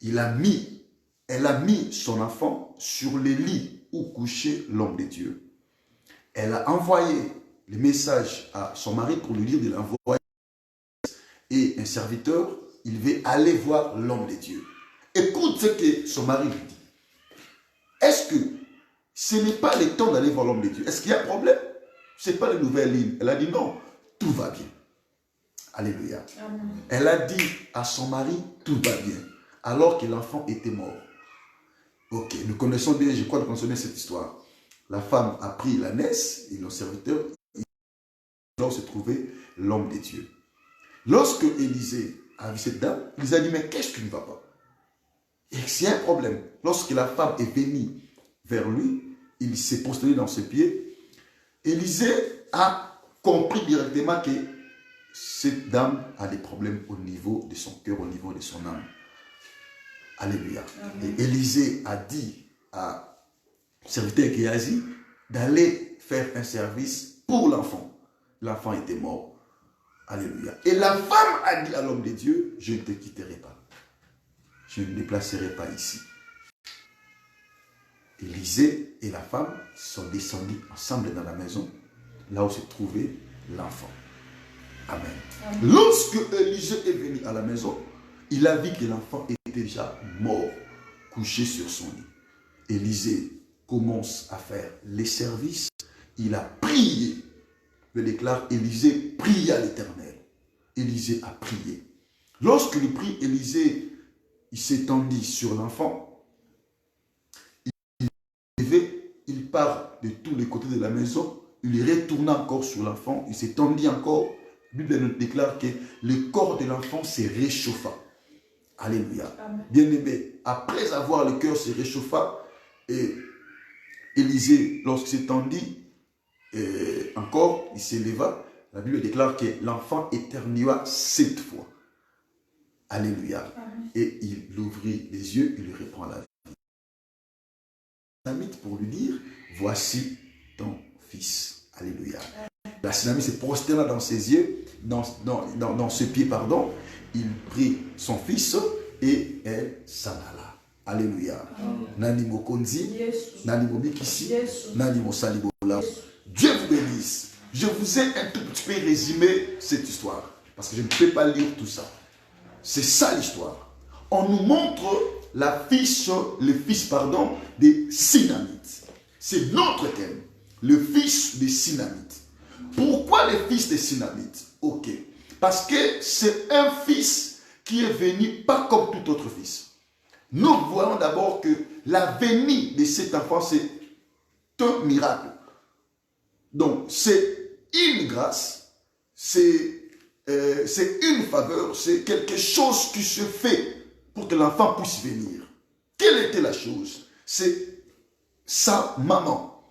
[SPEAKER 1] Elle a mis son enfant sur le lit où couchait l'homme de Dieu. Elle a envoyé le message à son mari pour lui dire de l'envoyer. Et un serviteur, il veut aller voir l'homme de Dieu. Écoute ce que son mari lui dit. Est-ce que ce n'est pas le temps d'aller voir l'homme de Dieu? Est-ce qu'il y a un problème? Ce n'est pas les nouvelles lignes. Elle a dit non, tout va bien. Alléluia. Amen. Elle a dit à son mari, tout va bien. Alors que l'enfant était mort. Ok, nous connaissons bien, je crois que nous connaissons bien cette histoire. La femme a pris la naisse et le serviteur, là où se trouvait l'homme de Dieu. Lorsque Élisée a vu cette dame, il a dit, mais qu'est-ce qui ne va pas? Et c'est un problème. Lorsque la femme est venue vers lui, il s'est prosterné dans ses pieds. Élisée a compris directement que cette dame a des problèmes au niveau de son cœur, au niveau de son âme. Alléluia. Amen. Et Élisée a dit à serviteur Géasi d'aller faire un service pour l'enfant. L'enfant était mort. Alléluia. Et la femme a dit à l'homme de Dieu, je ne te quitterai pas. Je ne me déplacerai pas ici. Élisée et la femme sont descendus ensemble dans la maison, là où se trouvait l'enfant. Amen. Amen. Lorsque Élisée est venu à la maison, il a vu que l'enfant était déjà mort, couché sur son lit. Élisée commence à faire les services. Il a prié. Je déclare, Élisée pria à l'Éternel. Élisée a prié. Lorsqu'il prie, Élisée, il s'étendit sur l'enfant. Il part de tous les côtés de la maison. Il retourna encore sur l'enfant. Il s'étendit encore. La Bible nous déclare que le corps de l'enfant se réchauffa. Alléluia. Bien-aimé, après avoir le cœur se réchauffa, et Élisée, lorsqu'il s'étendit, Et encore, il s'éleva. La Bible déclare que l'enfant éternua 7 fois. Alléluia. Et il ouvrit les yeux, il lui reprend la vie. Pour lui dire, voici ton fils. Alléluia. La tsunami se prosterna dans ses yeux, dans ses pieds, pardon. Il prit son fils et elle s'en alla. Alléluia. Nani mokonzi, nani mobikisi, nani mosalibola. Dieu vous bénisse. Je vous ai un tout petit peu résumé cette histoire, parce que je ne peux pas lire tout ça. C'est ça l'histoire. On nous montre le fils des Sinamites. C'est notre thème. Le fils des Sinamites. Pourquoi le fils des Sinamites? Ok. Parce que c'est un fils qui est venu pas comme tout autre fils. Nous voyons d'abord que la venue de cet enfant, c'est un miracle. Donc, c'est une grâce, c'est une faveur, c'est quelque chose qui se fait pour que l'enfant puisse venir. Quelle était la chose? C'est sa maman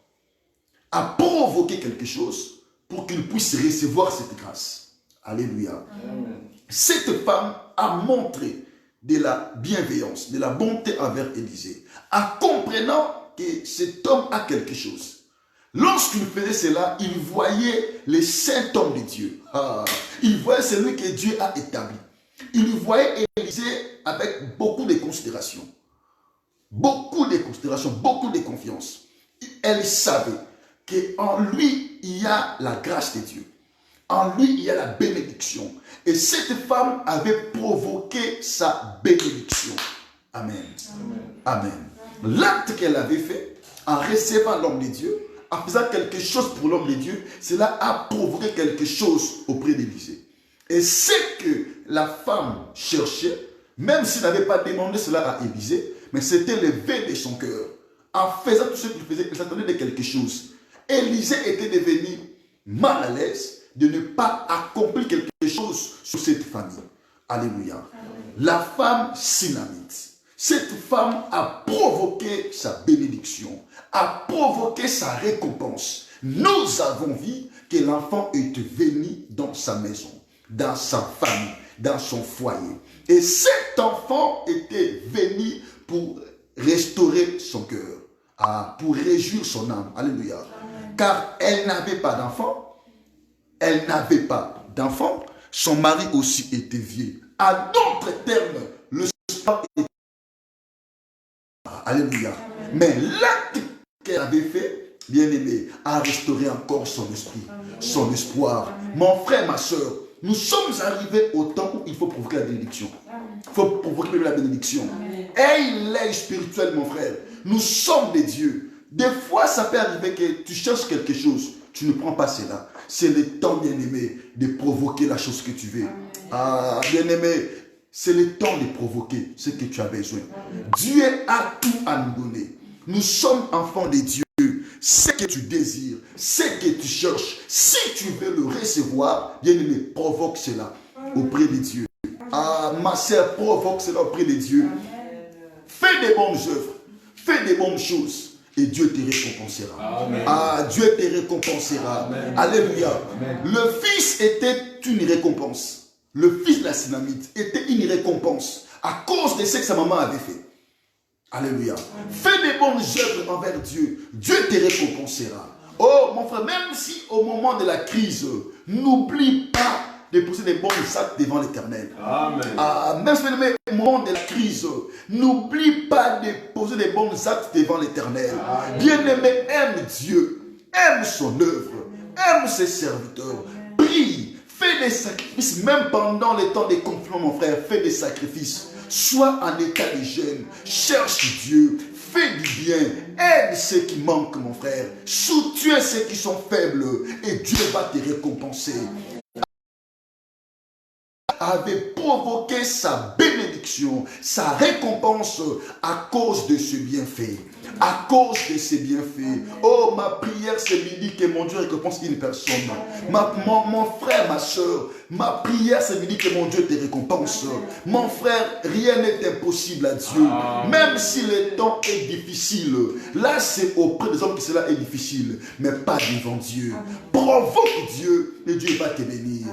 [SPEAKER 1] a provoqué quelque chose pour qu'il puisse recevoir cette grâce. Alléluia. Amen. Cette femme a montré de la bienveillance, de la bonté envers Élisée, en comprenant que cet homme a quelque chose. Lorsqu'il faisait cela, il voyait les saints hommes de Dieu. Il voyait celui que Dieu a établi. Il voyait Élisée avec beaucoup de considération. Beaucoup de considération, beaucoup de confiance. Elle savait qu'en lui, il y a la grâce de Dieu. En lui, il y a la bénédiction. Et cette femme avait provoqué sa bénédiction. Amen. Amen. Amen. L'acte qu'elle avait fait, en recevant l'homme de Dieu, en faisant quelque chose pour l'homme de Dieu, cela a provoqué quelque chose auprès d'Élisée. Et ce que la femme cherchait, même s'il n'avait pas demandé cela à Élisée, mais c'était le vœu de son cœur. En faisant tout ce qu'il faisait, il s'attendait de quelque chose. Élisée était devenu mal à l'aise de ne pas accomplir quelque chose sur cette famille. Alléluia. Amen. La femme Sinamite. Cette femme a provoqué sa bénédiction, a provoqué sa récompense. Nous avons vu que l'enfant est venu dans sa maison, dans sa famille, dans son foyer. Et cet enfant était venu pour restaurer son cœur, pour réjouir son âme. Alléluia. Amen. Car elle n'avait pas d'enfant. Elle n'avait pas d'enfant. Son mari aussi était vieux. À d'autres termes, le sang était... Alléluia. Amen. Mais l'acte qu'elle avait fait, bien aimé, a restauré encore son esprit, son espoir. Amen. Mon frère, ma soeur, nous sommes arrivés au temps où il faut provoquer la bénédiction. Il faut provoquer la bénédiction. Aie l'œil spirituel, mon frère. Nous sommes des dieux. Des fois, ça peut arriver que tu cherches quelque chose. Tu ne prends pas cela. C'est le temps, bien-aimé, de provoquer la chose que tu veux. Bien-aimé, c'est le temps de provoquer ce que tu as besoin. Dieu a tout à nous donner. Nous sommes enfants de Dieu. Ce que tu désires, ce que tu cherches, si tu veux le recevoir, bien-aimé, provoque cela auprès de Dieu. Ma sœur, provoque cela auprès de Dieu. Fais des bonnes œuvres, fais des bonnes choses. Et Dieu te récompensera. Amen. Dieu te récompensera. Amen. Alléluia. Amen. Le fils était une récompense. Le fils de la Sinamite était une récompense à cause de ce que sa maman avait fait. Alléluia. Amen. Fais des bonnes œuvres envers Dieu. Dieu te récompensera. Oh, mon frère, même si au moment de la crise, n'oublie pas de poser des bons actes devant l'Éternel. Même si au moment de la crise, n'oublie pas de poser des bons actes devant l'Éternel. Bien-aimé, aime Dieu, aime son œuvre, aime ses serviteurs, prie, fais des sacrifices, même pendant les temps des conflits, mon frère, fais des sacrifices. Sois en état de jeûne, cherche Dieu, fais du bien, aide ceux qui manquent, mon frère, soutiens ceux qui sont faibles et Dieu va te récompenser. Avait provoqué sa bénédiction bénédiction, sa récompense à cause de ce bienfait. À cause de ses bienfaits. Oh, ma prière ce midi que mon Dieu récompense une personne. Mon frère, ma soeur, ma prière ce midi que mon Dieu te récompense. Mon frère, rien n'est impossible à Dieu. Même si le temps est difficile. Là, c'est auprès des hommes que cela est difficile. Mais pas devant Dieu. Provoque Dieu et Dieu va te bénir.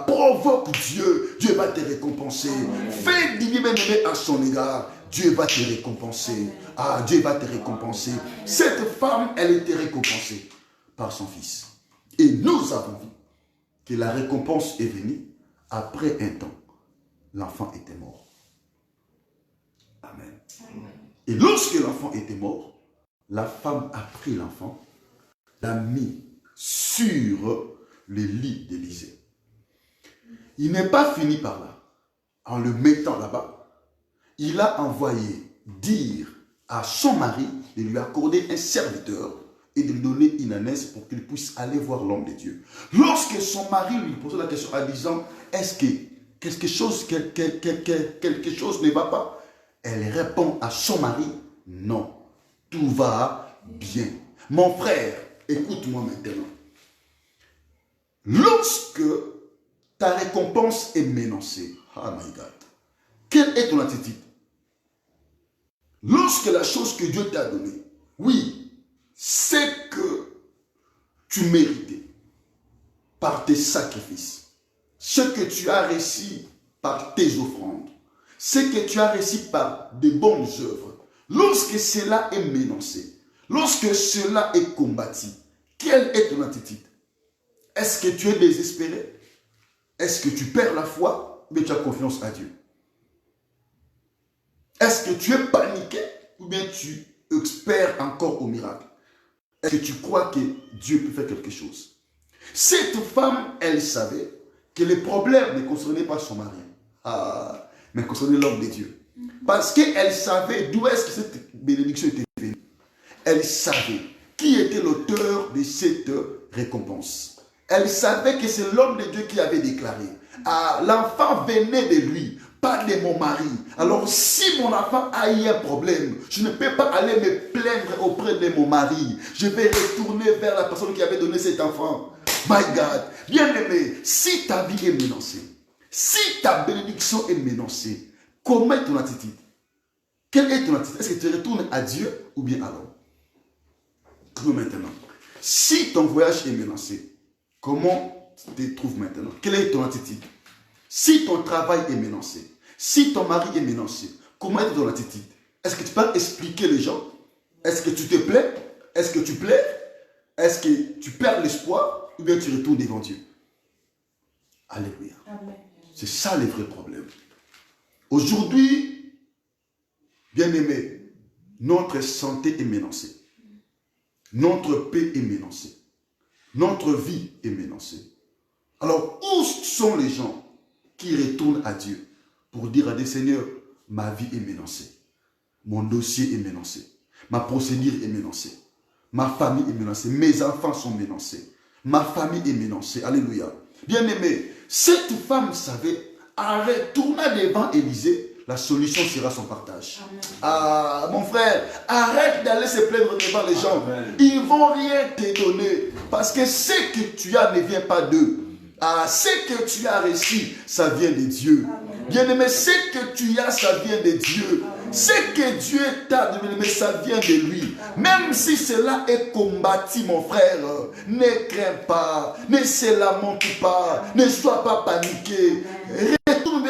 [SPEAKER 1] Provoque Dieu, Dieu va te récompenser. Fais du bien-aimé à son égard. Dieu va te récompenser. Dieu va te récompenser. Cette femme, elle était récompensée par son fils. Et nous avons vu que la récompense est venue après un temps. L'enfant était mort. Amen. Et lorsque l'enfant était mort, la femme a pris l'enfant, l'a mis sur le lit d'Élisée. Il n'est pas fini par là. En le mettant là-bas, il a envoyé dire à son mari de lui accorder un serviteur et de lui donner une ânesse pour qu'il puisse aller voir l'homme de Dieu. Lorsque son mari lui posait la question en disant « Est-ce que quelque chose ne va pas ?» Elle répond à son mari « Non, tout va bien. » Mon frère, écoute-moi maintenant. Lorsque ta récompense est menacée, oh my God, quelle est ton attitude? Lorsque la chose que Dieu t'a donnée, oui, c'est que tu méritais par tes sacrifices, ce que tu as réussi par tes offrandes, ce que tu as réussi par de bonnes œuvres, lorsque cela est menacé, lorsque cela est combattu, quelle est ton attitude? Est-ce que tu es désespéré? Est-ce que tu perds la foi? Mais tu as confiance à Dieu. Est-ce que tu es paniqué ou bien tu espères encore au miracle? Est-ce que tu crois que Dieu peut faire quelque chose? Cette femme, elle savait que le problème ne concernait pas son mari, mais concernait l'homme de Dieu. Parce qu'elle savait d'où est-ce que cette bénédiction était venue. Elle savait qui était l'auteur de cette récompense. Elle savait que c'est l'homme de Dieu qui avait déclaré. L'enfant venait de lui, pas de mon mari. Alors si mon enfant a eu un problème, je ne peux pas aller me plaindre auprès de mon mari. Je vais retourner vers la personne qui avait donné cet enfant. My God, bien-aimé, si ta vie est menacée, si ta bénédiction est menacée, comment est ton attitude? Quelle est ton attitude? Est-ce que tu retournes à Dieu ou bien à l'homme? Comment maintenant? Si ton voyage est menacé, comment tu te trouves maintenant? Quelle est ton attitude? Si ton travail est menacé, si ton mari est menacé, comment est ton attitude? Est-ce que tu peux expliquer les gens? Est-ce que tu te plais? Est-ce que tu plais? Est-ce que tu perds l'espoir? Ou bien tu retournes devant Dieu? Alléluia. C'est ça le vrai problème. Aujourd'hui, bien-aimé, notre santé est menacée. Notre paix est menacée. Notre vie est menacée. Alors, où sont les gens qui retournent à Dieu pour dire à des seigneurs, ma vie est menacée, mon dossier est menacé, ma procédure est menacée, ma famille est menacée, mes enfants sont menacés, ma famille est menacée. Alléluia. Bien-aimé, cette femme savait, en retournant devant Élisée, la solution sera son partage. Mon frère, arrête d'aller se plaindre devant les gens. Ils ne vont rien te donner parce que ce que tu as ne vient pas d'eux. Ce que tu as reçu, ça vient de Dieu. Bien-aimé, ce que tu as, ça vient de Dieu. Ce que Dieu t'a donné, ça vient de lui. Même si cela est combattu, mon frère, ne crains pas, ne se lamente pas, ne sois pas paniqué. Retourne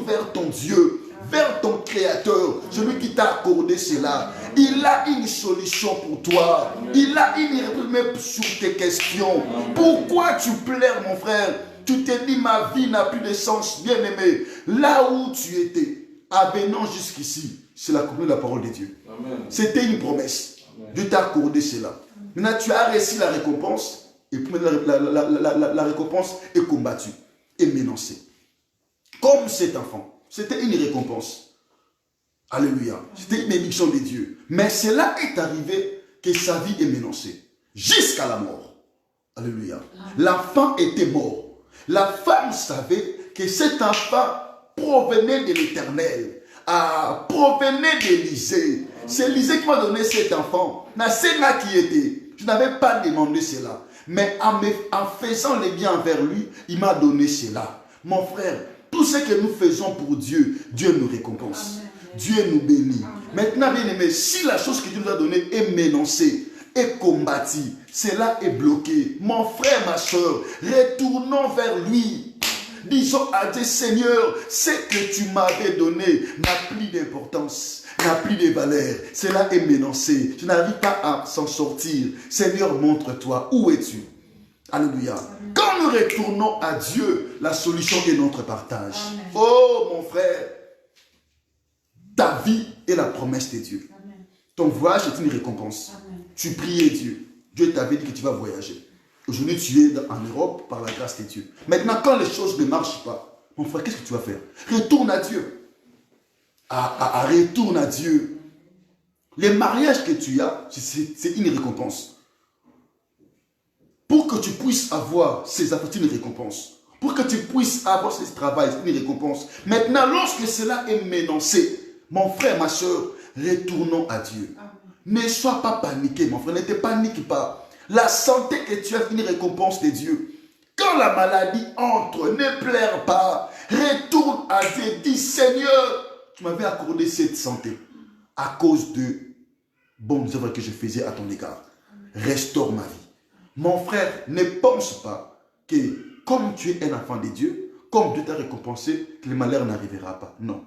[SPEAKER 1] vers ton Dieu, vers ton Créateur, celui qui t'a accordé cela. Il a une solution pour toi. Il a une réponse sur tes questions. Pourquoi tu pleures, mon frère? Tu te dis, ma vie n'a plus de sens, bien-aimé. Là où tu étais, venant jusqu'ici, c'est l'accompli de la parole de Dieu. C'était une promesse. Amen. Dieu t'a accordé cela. Maintenant, tu as reçu la récompense, et puis la récompense est combattue, est menacée. Comme cet enfant, c'était une récompense. Alléluia. C'était une bénédiction de Dieu. Mais cela est arrivé que sa vie est menacée. Jusqu'à la mort. Alléluia. L'enfant était mort. La femme savait que cet enfant provenait de l'Éternel. Provenait d'Élisée. C'est Élisée qui m'a donné cet enfant. C'est là qui était. Je n'avais pas demandé cela. Mais en faisant les biens envers lui, il m'a donné cela. Mon frère, tout ce que nous faisons pour Dieu, Dieu nous récompense. Amen. Dieu nous bénit. Amen. Maintenant, bien aimé, si la chose que Dieu nous a donnée est menacée, est combattue, cela est bloqué. Mon frère, ma soeur, retournons vers lui. Disons à Dieu, Seigneur, ce que tu m'avais donné n'a plus d'importance, n'a plus de valeur. Cela est menacé. Je n'arrive pas à s'en sortir. Seigneur, montre-toi. Où es-tu? Alléluia. Amen. Quand nous retournons à Dieu, la solution est notre partage. Amen. Oh, mon frère, ta vie est la promesse de Dieu. Amen. Ton voyage est une récompense. Amen. Tu priais Dieu. Dieu t'avait dit que tu vas voyager. Aujourd'hui, tu es en Europe par la grâce de Dieu. Maintenant, quand les choses ne marchent pas, mon frère, qu'est-ce que tu vas faire? Retourne à Dieu. Retourne à Dieu. Les mariages que tu as, c'est une récompense. Pour que tu puisses avoir ces affaires, c'est une récompense. Pour que tu puisses avoir ce travail, c'est une récompense. Maintenant, lorsque cela est menacé, mon frère, ma soeur, retournons à Dieu. Amen. Ne sois pas paniqué, mon frère, ne te panique pas. La santé que tu as, une récompense de Dieu. Quand la maladie entre, ne pleure pas. Retourne à Dieu. Dis, Seigneur, tu m'avais accordé cette santé à cause de bonnes œuvres que je faisais à ton égard. Restaure ma vie. Mon frère, ne pense pas que comme tu es un enfant de Dieu, comme Dieu t'a récompensé, que le malheur n'arrivera pas. Non.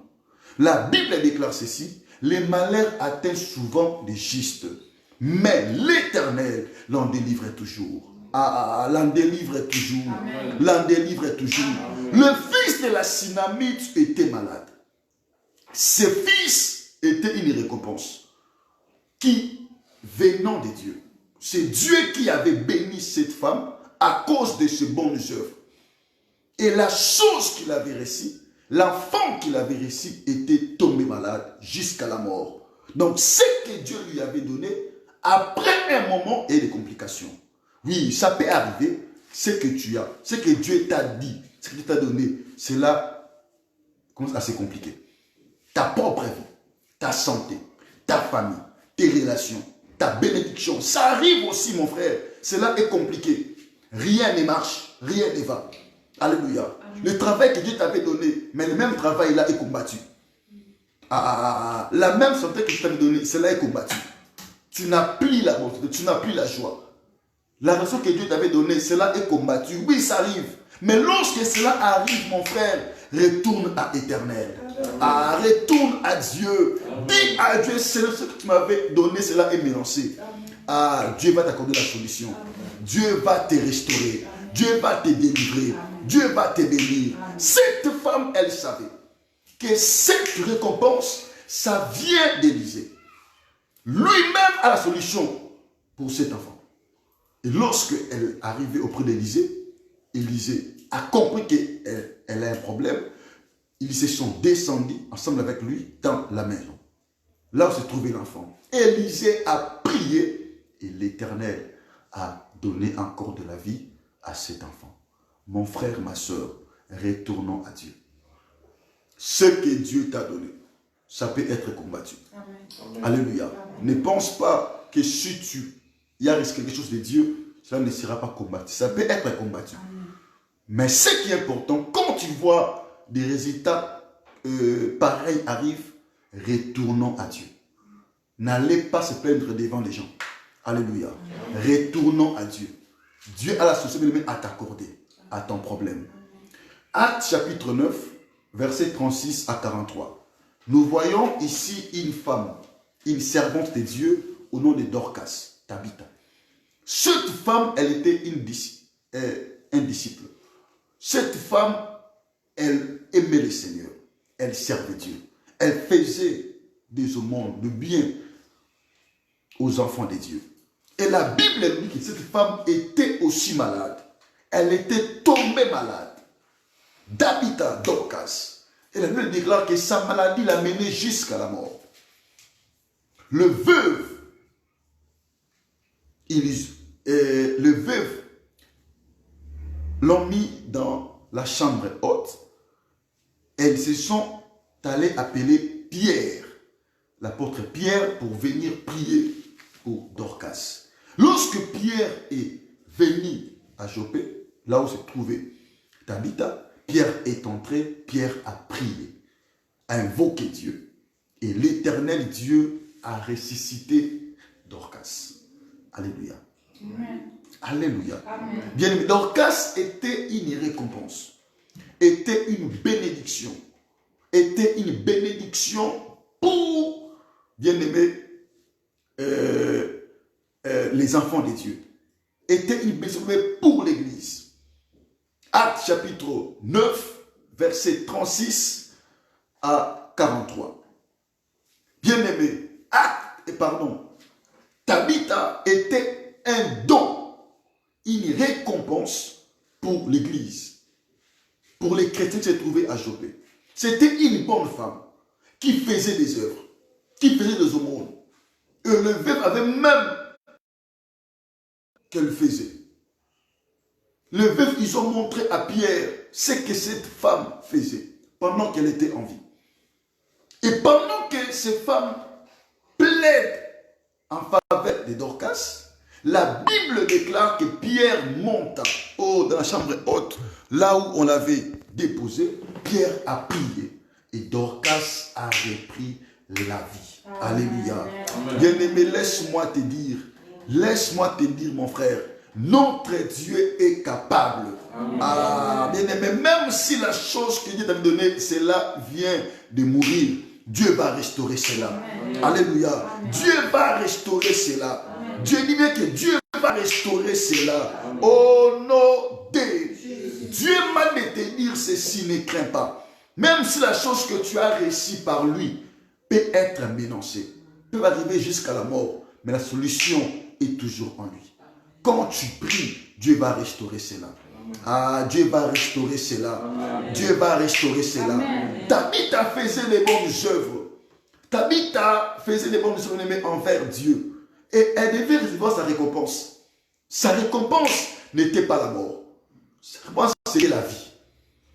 [SPEAKER 1] La Bible déclare ceci, les malheurs atteignent souvent les justes. Mais l'Éternel l'en délivre toujours. L'en délivre toujours. L'en délivre toujours. Amen. Le fils de la Sinamite était malade. Ce fils était une récompense qui, venant de Dieu, c'est Dieu qui avait béni cette femme à cause de ses bonnes œuvres. Et la chose qu'il avait réussi, l'enfant qu'il avait réussi était tombé malade jusqu'à la mort. Donc ce que Dieu lui avait donné, après un moment, il y a des complications. Oui, ça peut arriver. Ce que tu as, ce que Dieu t'a dit, ce que Dieu t'a donné, c'est là, commence à se compliquer. Ta propre vie, ta santé, ta famille, tes relations, ta bénédiction, ça arrive aussi, mon frère. Cela est compliqué. Rien ne marche, rien ne va. Alléluia. Le travail que Dieu t'avait donné, mais le même travail là est combattu. La même santé que Dieu t'avait donnée, cela est combattu. Tu n'as plus la bonté, tu n'as plus la joie. La raison que Dieu t'avait donnée, cela est combattu. Oui, ça arrive. Mais lorsque cela arrive, mon frère, retourne à l'Éternel. Retourne à Dieu. Dis à Dieu, Seigneur, ce que tu m'avais donné, cela est mélangé. Dieu va t'accorder la solution. Dieu va te restaurer. Dieu va te délivrer. Dieu va te bénir. Cette femme, elle savait que cette récompense, ça vient d'Élisée. Lui-même a la solution pour cet enfant. Et lorsque elle est arrivée auprès d'Élisée, Élisée a compris qu'elle a un problème. Ils se sont descendus ensemble avec lui dans la maison. Là où se trouvait l'enfant. Élisée a prié et l'Éternel a donné encore de la vie à cet enfant. Mon frère, ma soeur, retournons à Dieu. Ce que Dieu t'a donné, ça peut être combattu. Amen. Alléluia. Amen. Ne pense pas que si il y a quelque chose de Dieu, cela ne sera pas combattu. Ça peut être combattu. Amen. Mais ce qui est important, quand tu vois des résultats pareils arrivent, retournons à Dieu. N'allez pas se plaindre devant les gens. Alléluia. Amen. Retournons à Dieu. Dieu a la solution à t'accorder à ton problème. Actes chapitre 9, versets 36 à 43. Nous voyons ici une femme, une servante de Dieu au nom de Dorcas, Tabitha. Cette femme, elle était un disciple. Cette femme, elle aimait le Seigneur. Elle servait Dieu. Elle faisait des aumônes, de bien aux enfants de Dieu. Et la Bible dit que cette femme était aussi malade. Elle était tombée malade. Tabitha, Dorcas. Et la Bible déclare que sa maladie l'a menée jusqu'à la mort. Le veuve l'ont mis dans la chambre haute. Et elles se sont allées appeler Pierre, l'apôtre Pierre, pour venir prier pour Dorcas. Lorsque Pierre est venu à Joppé, là où se trouvait Tabitha, Pierre est entré, Pierre a prié, a invoqué Dieu. Et l'Éternel Dieu a ressuscité Dorcas. Alléluia. Amen. Alléluia. Amen. Bien aimé, Dorcas était une récompense, était une bénédiction, pour, bien aimé, les enfants de Dieu, était une bénédiction pour l'Église. Actes chapitre 9, verset 36 à 43. Bien aimé, Tabitha était un don, une récompense pour l'Église, pour les chrétiens qui se trouvaient à Joppé. C'était une bonne femme qui faisait des œuvres, qui faisait des aumônes. Et le veuf avait même qu'elle faisait. Le veuf, ils ont montré à Pierre ce que cette femme faisait pendant qu'elle était en vie. Et pendant que ces femmes plaident en faveur de Dorcas, la Bible déclare que Pierre monta dans la chambre haute, là où on l'avait déposé. Pierre a prié et Dorcas a repris la vie. Alléluia. Bien-aimé, laisse-moi te dire, mon frère, notre Dieu est capable. Bien-aimé, même si la chose que Dieu t'a donnée, cela vient de mourir, Dieu va restaurer cela. Amen. Alléluia. Amen. Dieu va restaurer cela. Amen. Dieu dit bien que Dieu va restaurer cela. Amen. Au nom de Dieu m'a de te dire ceci, ne crains pas. Même si la chose que tu as réussi par lui peut être menacée, peut arriver jusqu'à la mort, mais la solution est toujours en lui. Quand tu pries, Dieu va restaurer cela. Dieu va restaurer cela. Amen. Dieu va restaurer cela. Amen. Tabitha faisait les bonnes œuvres. Tabitha faisait les bonnes œuvres envers Dieu. Et elle devait recevoir sa récompense. Sa récompense n'était pas la mort. Sa récompense, c'était la vie.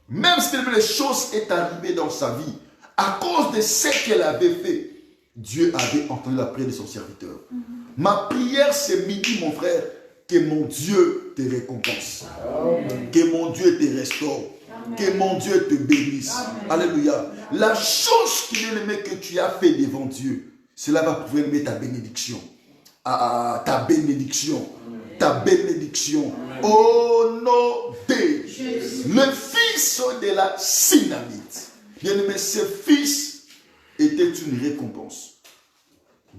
[SPEAKER 1] Même si les choses sont arrivées dans sa vie, à cause de ce qu'elle avait fait, Dieu avait entendu la prière de son serviteur. Ma prière ce midi, mon frère, que mon Dieu te récompense. Amen. Que mon Dieu te restaure. Amen. Que mon Dieu te bénisse. Amen. Alléluia. La chose que tu as fait devant Dieu, cela va pouvoir mettre ta bénédiction. Ta bénédiction. Amen. Ta bénédiction. Amen. Au nom de Jésus. Le fils de la Synamite. Bien aimé, ce fils était une récompense.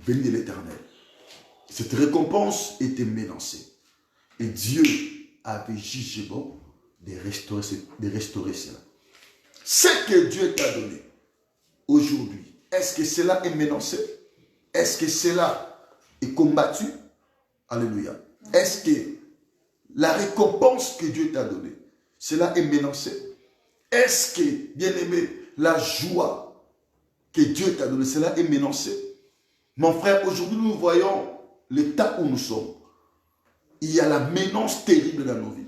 [SPEAKER 1] Béni de l'Éternel. Cette récompense était menacée. Et Dieu avait jugé bon de restaurer cela. Ce que Dieu t'a donné aujourd'hui, est-ce que cela est menacé? Est-ce que cela est combattu? Alléluia. Est-ce que la récompense que Dieu t'a donnée, cela est menacé? Est-ce que, bien aimé, la joie que Dieu t'a donnée, cela est menacé? Mon frère, aujourd'hui nous voyons l'état où nous sommes. Il y a la menace terrible dans nos vies.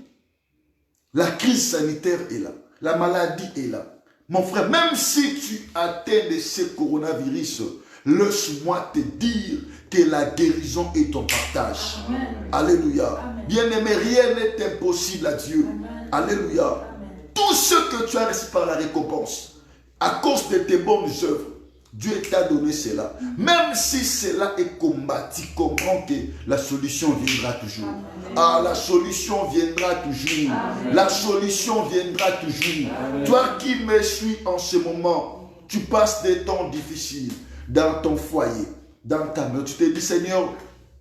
[SPEAKER 1] La crise sanitaire est là. La maladie est là. Mon frère, même si tu atteins de ce coronavirus, laisse-moi te dire que la guérison est ton partage. Amen. Alléluia. Bien-aimé, rien n'est impossible à Dieu. Amen. Alléluia. Amen. Tout ce que tu as reçu par la récompense, à cause de tes bonnes œuvres, Dieu t'a donné cela. Même si cela est combattu, comprends que la solution viendra toujours. Amen. La solution viendra toujours. Amen. La solution viendra toujours. Amen. Toi qui me suis en ce moment, tu passes des temps difficiles dans ton foyer, dans ta maison. Tu te dis, Seigneur,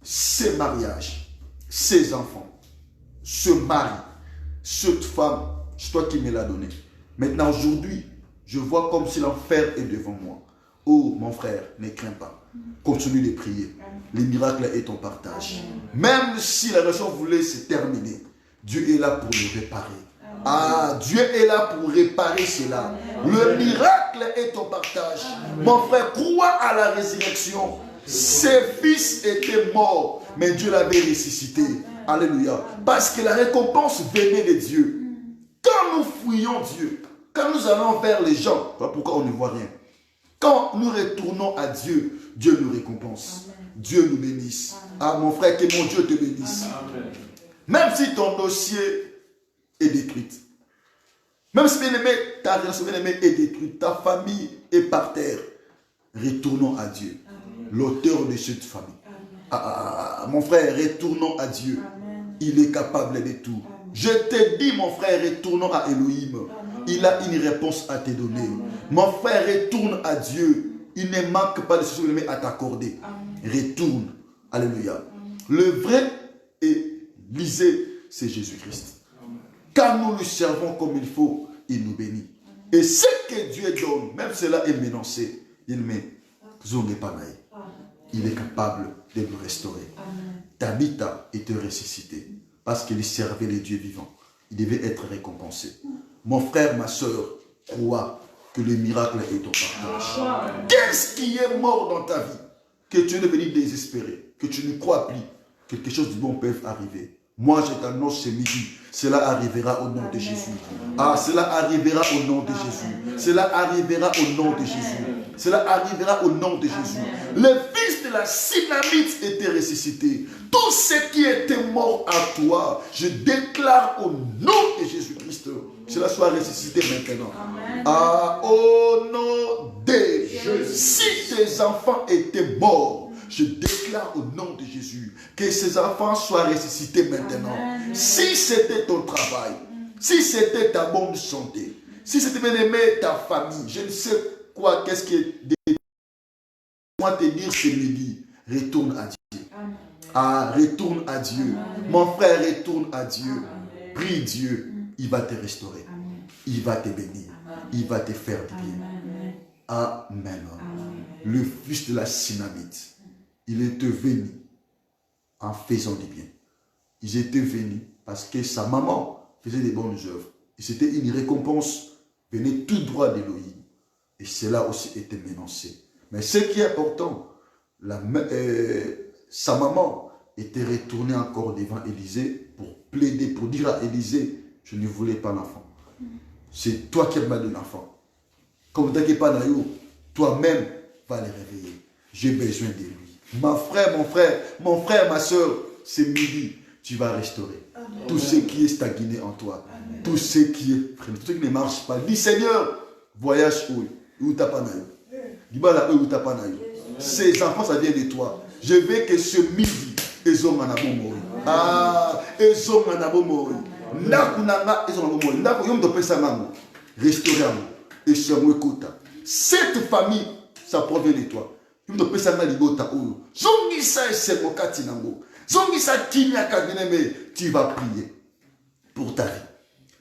[SPEAKER 1] ces mariages, ces enfants, ce mari, cette femme, c'est toi qui me l'as donné. Maintenant, aujourd'hui, je vois comme si l'enfer est devant moi. Oh, mon frère, ne crains pas. Continue de prier. Les miracles est ton partage. Même si la relation voulait se terminer, Dieu est là pour le réparer. Dieu est là pour réparer cela. Le miracle est ton partage. Mon frère, crois à la résurrection. Ses fils étaient morts, mais Dieu l'avait ressuscité. Alléluia. Parce que la récompense venait de Dieu. Quand nous fouillons Dieu, Quand nous allons vers les gens, voilà pourquoi on ne voit rien. Quand nous retournons à Dieu, Dieu nous récompense. Amen. Dieu nous bénisse. Amen. Ah mon frère, que mon Dieu te bénisse. Amen. Même si ton dossier est détruit. Même si bien-aimé, ta relation bien-aimée est détruite, ta famille est par terre. Retournons à Dieu, l'auteur de cette famille. Mon frère, retournons à Dieu. Amen. Il est capable de tout. Amen. Je te dis, mon frère, retournons à Elohim. Amen. Il a une réponse à te donner. Amen. Mon frère, retourne à Dieu. Il ne manque pas de choses à t'accorder. Retourne. Alléluia. Amen. Le vrai Élysée, c'est Jésus-Christ. Quand nous le servons comme il faut, il nous bénit. Amen. Et ce que Dieu donne, même cela est menacé, il met Zongepanaï. Il est capable de nous restaurer. Amen. Tabitha était ressuscité parce qu'il servait les dieux vivants. Il devait être récompensé. Mon frère, ma soeur, crois que le miracle est ton partage. Qu'est-ce qui est mort dans ta vie? Que tu es devenu désespéré, que tu ne crois plus, quelque chose de bon peut arriver. Moi, je t'annonce ce midi, cela arrivera au nom de Jésus. Ah, cela arrivera au nom de Jésus. Cela arrivera au nom de Jésus. Cela arrivera au nom de Jésus. Le fils de la Sinamite était ressuscité. Tout ce qui était mort à toi, je déclare au nom de Jésus-Christ, cela soit ressuscité maintenant. Ah, au nom de Jésus. Si tes enfants étaient morts, je déclare au nom de Jésus que ces enfants soient ressuscités maintenant. Amen. Si c'était ton travail, si c'était ta bonne santé, si c'était bien aimé ta famille, je ne sais quoi, qu'est-ce qui est... Moi te dire ce midi, retourne à Dieu. Amen. Ah, retourne à Dieu. Amen. Mon frère, retourne à Dieu. Amen. Prie Dieu, il va te restaurer. Amen. Il va te bénir. Amen. Il va te faire du bien. Amen. Amen. Le fils de la Sinamite, il était venu en faisant du bien. Ils étaient venus parce que sa maman faisait des bonnes œuvres. Et c'était une récompense, venait tout droit d'Élohim. Et cela aussi était menacé. Mais ce qui est important, sa maman était retournée encore devant Élisée pour plaider, pour dire à Élisée, je ne voulais pas l'enfant. C'est toi qui m'as donné l'enfant. Comme tu n'as pas d'ayou, toi-même va les réveiller. J'ai besoin de lui. Mon frère, ma soeur, c'est midi, tu vas restaurer. Amen. Tout ce qui est stagné en toi. Amen. Tout ce qui est tout ce qui ne marche pas. Dis Seigneur, voyage où t'as pas naï. Dis là où t'as pas naï. Ces enfants, ça vient de toi. Je veux que ce midi, ils ont un abomori. Ah, ils ont un abomori. Nakunanga, ils ont un abomori. Nakuyom de pesamamo. Restaurer amour. Et chez moi, écoute. Cette famille, ça provient de toi. Tu vas prier pour ta vie.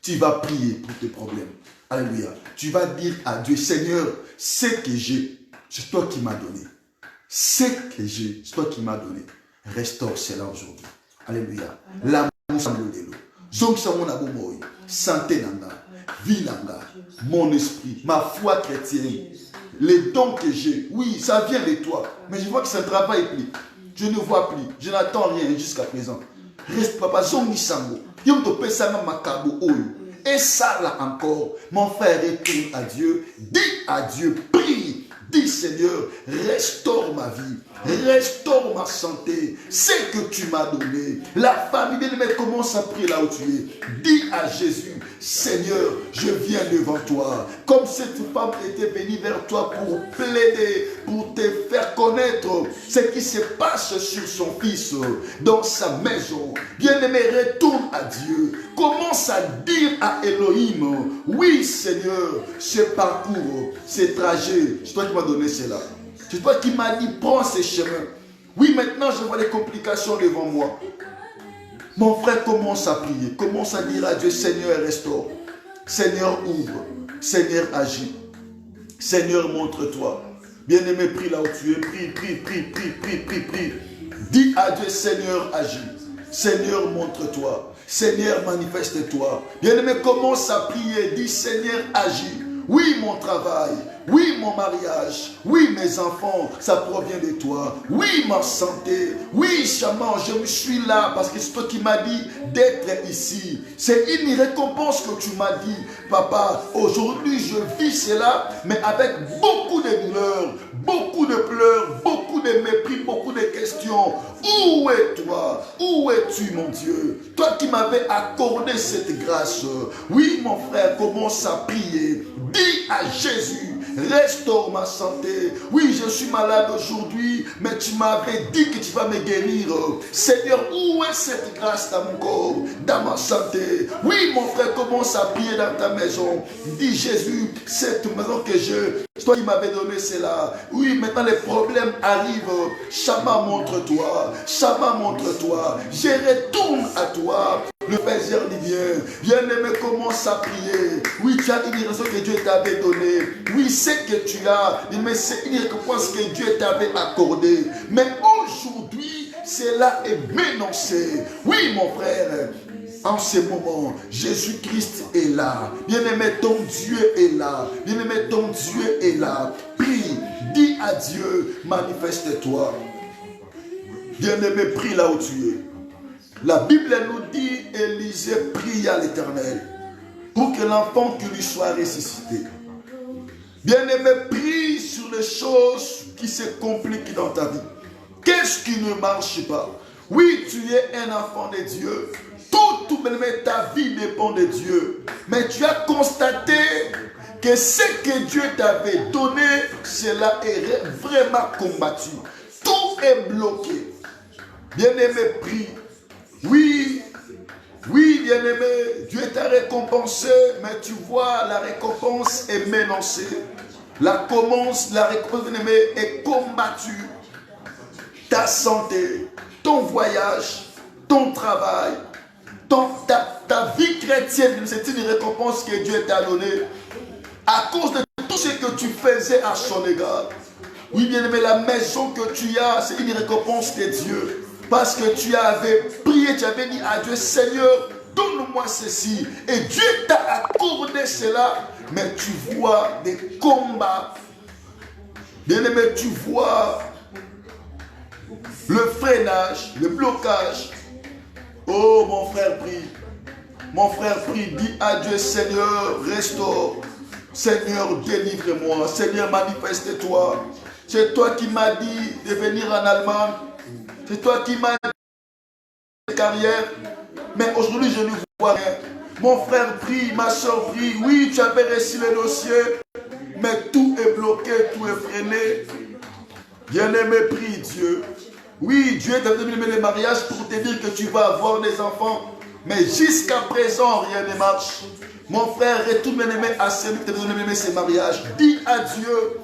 [SPEAKER 1] Tu vas prier pour tes problèmes. Alléluia. Tu vas dire à Dieu, Seigneur, ce que j'ai, c'est toi qui m'as donné. Ce que j'ai, c'est toi qui m'as donné. Restaure cela aujourd'hui. Alléluia. L'amour semble de l'eau. Santé nanga, vie nanga, mon esprit, ma foi chrétienne. Les dons que j'ai, oui, ça vient de toi. Mais je vois que ça ne travaille plus. Je ne vois plus. Je n'attends rien jusqu'à présent. Reste, papa, zongi sango. Yom to pesama makabo oyo. Et ça là encore, mon frère, retourne à Dieu. Dis à Dieu, prie. Dis Seigneur, restaure ma vie. Restaure ma santé. Ce que tu m'as donné. La famille bien-aimée commence à prier là où tu es. Dis à Jésus, Seigneur, je viens devant toi. Comme cette femme était venue vers toi pour plaider, pour te faire connaître ce qui se passe sur son fils dans sa maison. Bien-aimé, retourne à Dieu. Commence à dire à Elohim, oui Seigneur, ce parcours, ce trajet, c'est toi qui m'as donné cela. C'est toi qui m'as dit, prends ces chemins. Oui, maintenant je vois les complications devant moi. Mon frère, commence à prier. Commence à dire à Dieu, Seigneur, restaure. Seigneur, ouvre. Seigneur, agis. Seigneur, montre-toi. Bien-aimé, prie là où tu es. Prie. Dis à Dieu, Seigneur, agis. Seigneur, montre-toi. Seigneur, manifeste-toi. Bien-aimé, commence à prier. Dis, Seigneur, agis. Oui, mon travail. Oui, mon mariage. Oui, mes enfants, ça provient de toi. Oui, ma santé. Oui, Chaman, je me suis là parce que c'est toi qui m'as dit d'être ici. C'est une récompense que tu m'as dit, papa. Aujourd'hui, je vis cela, mais avec beaucoup de douleurs, beaucoup de pleurs, beaucoup de mépris, beaucoup de questions. Où es-toi? Où es-tu, mon Dieu? Toi qui m'avais accordé cette grâce. Oui, mon frère, commence à prier. Dis à Jésus, restaure ma santé. Oui, je suis malade aujourd'hui, mais tu m'avais dit que tu vas me guérir. Seigneur, où est cette grâce dans mon corps, dans ma santé? Oui, mon frère, commence à prier dans ta maison. Dis Jésus, cette maison que je, toi qui m'avais donné cela. Oui, maintenant les problèmes arrivent. Chama, montre-toi. Chama, montre-toi. Je retourne à toi. Le Père dit bien-aimé, commence à prier. Oui, tu as une raison que Dieu t'avait donnée. Oui, c'est que tu as, mais c'est une récompense que Dieu t'avait accordée. Mais aujourd'hui, cela est menacé. Oui, mon frère, en ce moment, Jésus-Christ est là. Bien-aimé, ton Dieu est là. Bien-aimé, ton Dieu est là. Prie, dis à Dieu, manifeste-toi. Bien-aimé, prie là où tu es. La Bible nous dit, Élisée pria à l'Éternel pour que l'enfant qui lui soit ressuscité. Bien-aimé, prie sur les choses qui se compliquent dans ta vie. Qu'est-ce qui ne marche pas? Oui, tu es un enfant de Dieu. Tout bien-aimé, ta vie dépend de Dieu. Mais tu as constaté que ce que Dieu t'avait donné, cela est vraiment combattu. Tout est bloqué. Bien-aimé, prie. Oui, oui, bien-aimé, Dieu t'a récompensé, mais tu vois, la récompense est menacée. La récompense, bien-aimé, est combattue. Ta santé, ton voyage, ton travail, ta vie chrétienne, c'est une récompense que Dieu t'a donnée. À cause de tout ce que tu faisais à son égard. Oui, bien-aimé, la maison que tu as, c'est une récompense de Dieu. Parce que tu avais prié, tu avais dit à Dieu, Seigneur, donne-moi ceci. Et Dieu t'a accordé cela. Mais tu vois des combats. Bien-aimé, tu vois le freinage, le blocage. Oh, mon frère, prie. Mon frère, prie, dis à Dieu, Seigneur, restaure. Seigneur, délivre-moi. Seigneur, manifeste-toi. C'est toi qui m'as dit de venir en Allemagne. C'est toi qui m'as dit carrière. Mais aujourd'hui, je ne vois rien. Mon frère prie, ma soeur prie. Oui, tu avais réussi le dossier. Mais tout est bloqué, tout est freiné. Bien-aimé, prie Dieu. Oui, Dieu t'a donné le mariage pour te dire que tu vas avoir des enfants. Mais jusqu'à présent, rien ne marche. Mon frère, retourne bien-aimé à celui qui t'a donné ce mariage. Dis à Dieu.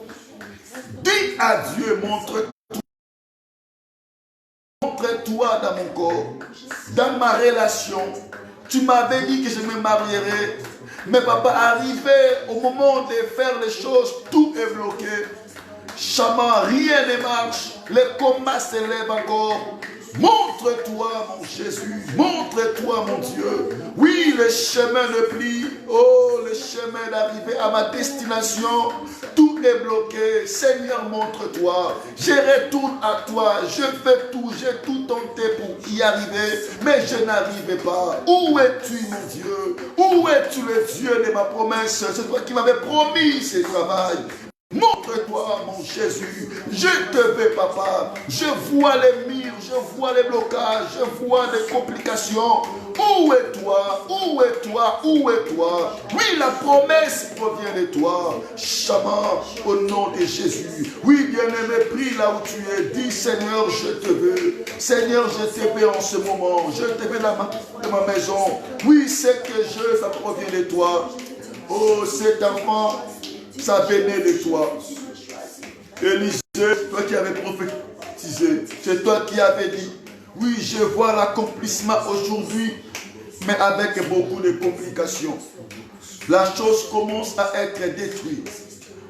[SPEAKER 1] Dis à Dieu, montre-toi dans mon corps, dans ma relation. Tu m'avais dit que je me marierais. Mais papa, arrivé au moment de faire les choses, tout est bloqué. Chaman, rien ne marche. Le combat s'élève encore. Montre-toi, mon Jésus. Montre-toi, mon Dieu. Oui, le chemin ne plie. Oh, le chemin d'arriver à ma destination. Tout est bloqué. Seigneur, montre-toi. Je retourne à toi. Je fais tout. J'ai tout tenté pour y arriver. Mais je n'arrivais pas. Où es-tu, mon Dieu? Où es-tu, le Dieu de ma promesse? C'est toi qui m'avais promis ce travail. Montre-toi, mon Jésus. Je te veux, papa. Je vois les murs, je vois les blocages, je vois les complications. Où es-toi? Où es-toi? Où es-toi? Oui, la promesse provient de toi. Chaman, au nom de Jésus. Oui, bien-aimé, prie là où tu es. Dis, Seigneur, je te veux. Seigneur, je te veux en ce moment. Je te veux dans ma maison. Oui, c'est que ça provient de toi. Oh, cet enfant, ça venait de toi. Élisée, toi qui avais prophétisé, c'est toi qui avais dit, oui, je vois l'accomplissement aujourd'hui, mais avec beaucoup de complications. La chose commence à être détruite.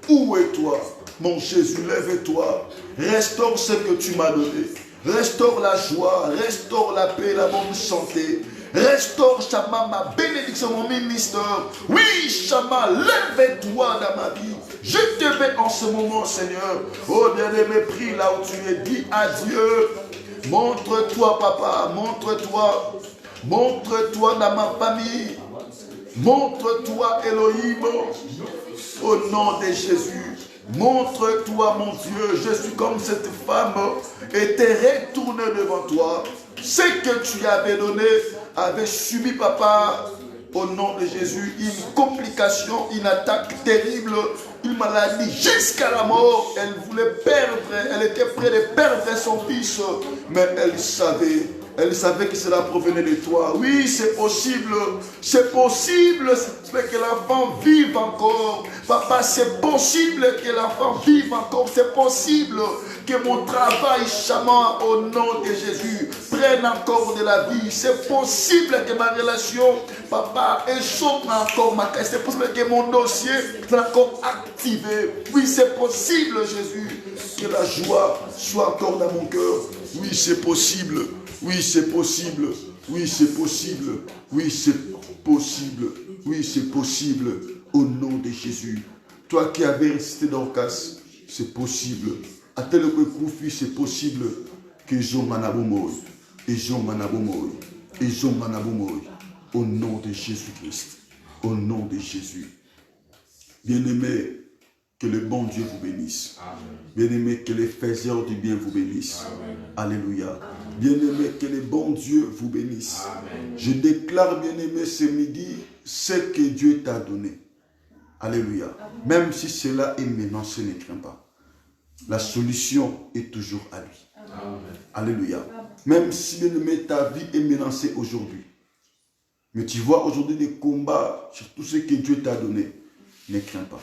[SPEAKER 1] Où es-toi, mon Jésus? Lève-toi, restaure ce que tu m'as donné. Restaure la joie, restaure la paix, la bonne santé. Restaure, Chama, ma bénédiction, mon ministère. Oui, Chama, lève-toi dans ma vie. Je te vais en ce moment, Seigneur. Oh, bien-aimé, prie là où tu es. Dis à Dieu, montre-toi, papa, montre-toi. Montre-toi dans ma famille. Montre-toi, Elohim. Au nom de Jésus. Montre-toi, mon Dieu, je suis comme cette femme et t'es retourné devant toi. Ce que tu avais donné avait subi, papa, au nom de Jésus, une complication, une attaque terrible, une maladie jusqu'à la mort. Elle voulait perdre, elle était près de perdre son fils, mais elle savait que cela provenait de toi. Oui, c'est possible que l'enfant vive encore. Papa, c'est possible que l'enfant vive encore. C'est possible que mon travail, Chama, au nom de Jésus, prenne encore de la vie. C'est possible que ma relation, papa, échoue encore ma caisse. C'est possible que mon dossier soit encore activé. Oui, c'est possible, Jésus, que la joie soit encore dans mon cœur. Oui, c'est possible. Oui, c'est possible. Oui, c'est possible. Oui, c'est possible. Oui, c'est possible. Au nom de Jésus. Toi qui avais récité Dorcas, c'est possible. À tel que Koufi, c'est possible que Jean Manabomoy. Et Jean Manabomoy. Et Jean Manabomoy. Au nom de Jésus-Christ. Au nom de Jésus. Bien-aimés, que le bon Dieu vous bénisse. Bien-aimés, que les faiseurs du bien vous bénissent. Alléluia. Bien-aimés, que le bon Dieu vous bénisse. Amen. Je déclare, bien-aimé, ce midi, ce que Dieu t'a donné. Alléluia. Même si cela est menacé, ne crains pas. La solution est toujours à lui. Amen. Alléluia. Même si, bien-aimé, ta vie est menacée aujourd'hui. Mais tu vois aujourd'hui des combats sur tout ce que Dieu t'a donné. Ne crains pas.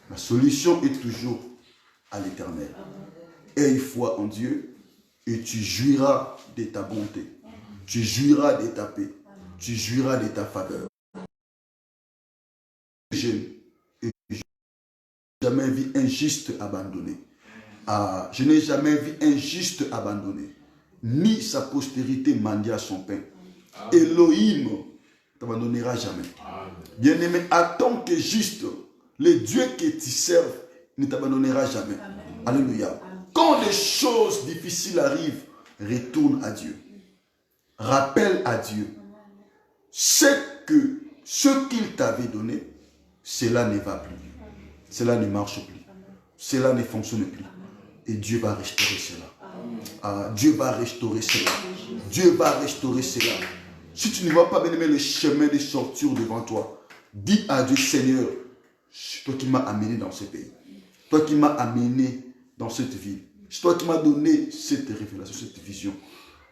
[SPEAKER 1] La solution est toujours à l'Éternel. Aie foi en Dieu et tu jouiras de ta bonté. Tu jouiras de ta paix. Tu jouiras de ta faveur. Je n'ai jamais vu un juste abandonné. Je n'ai jamais vu un juste abandonné. Ni sa postérité mendier son pain. Elohim ne t'abandonnera jamais. Bien-aimé, attends que juste le Dieu que tu serves ne t'abandonnera jamais. Alléluia. Quand des choses difficiles arrivent, retourne à Dieu. Rappelle à Dieu. C'est que ce qu'il t'avait donné, cela ne va plus. Cela ne marche plus. Cela ne fonctionne plus. Et Dieu va restaurer cela. Dieu va restaurer cela. Dieu va restaurer cela. Si tu ne vois pas, bien aimé, le chemin de sortir devant toi, dis à Dieu, Seigneur, c'est toi qui m'as amené dans ce pays. Toi qui m'as amené dans cette ville. C'est toi qui m'as donné cette révélation, cette vision.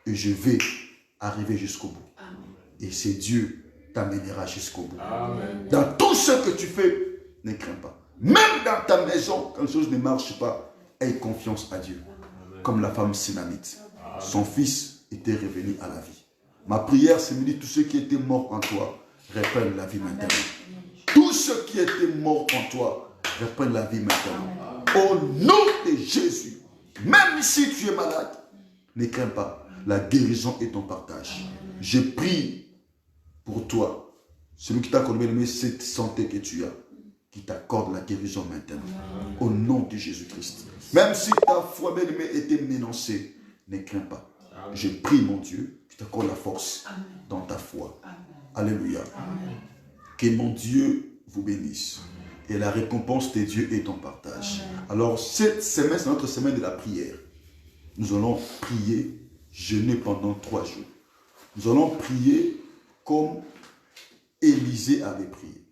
[SPEAKER 1] Et je vais arriver jusqu'au bout. Amen. Et c'est Dieu qui t'amènera jusqu'au bout. Amen. Dans tout ce que tu fais, ne crains pas. Même dans ta maison, quand les choses ne marchent pas, aie confiance à Dieu. Amen. Comme la femme sénamite. Son fils était revenu à la vie. Ma prière, c'est de dire, tous ceux qui étaient morts en toi, reprennent la vie maintenant. Tous ceux qui étaient morts en toi, reprennent la vie maintenant. Au nom de Jésus, même si tu es malade, ne crains pas. La guérison est ton partage. Je prie pour toi, celui qui t'a accordé cette santé que tu as, qui t'accorde la guérison maintenant. Au nom de Jésus-Christ. Même si ta foi bien-aimée était menacée, ne crains pas. Je prie, mon Dieu, que tu t'accordes la force dans ta foi. Alléluia. Amen. Que mon Dieu vous bénisse. Et la récompense de Dieu est ton partage. Amen. Alors, cette semaine, c'est notre semaine de la prière. Nous allons prier, jeûner pendant 3 jours. Nous allons prier comme Élisée avait prié.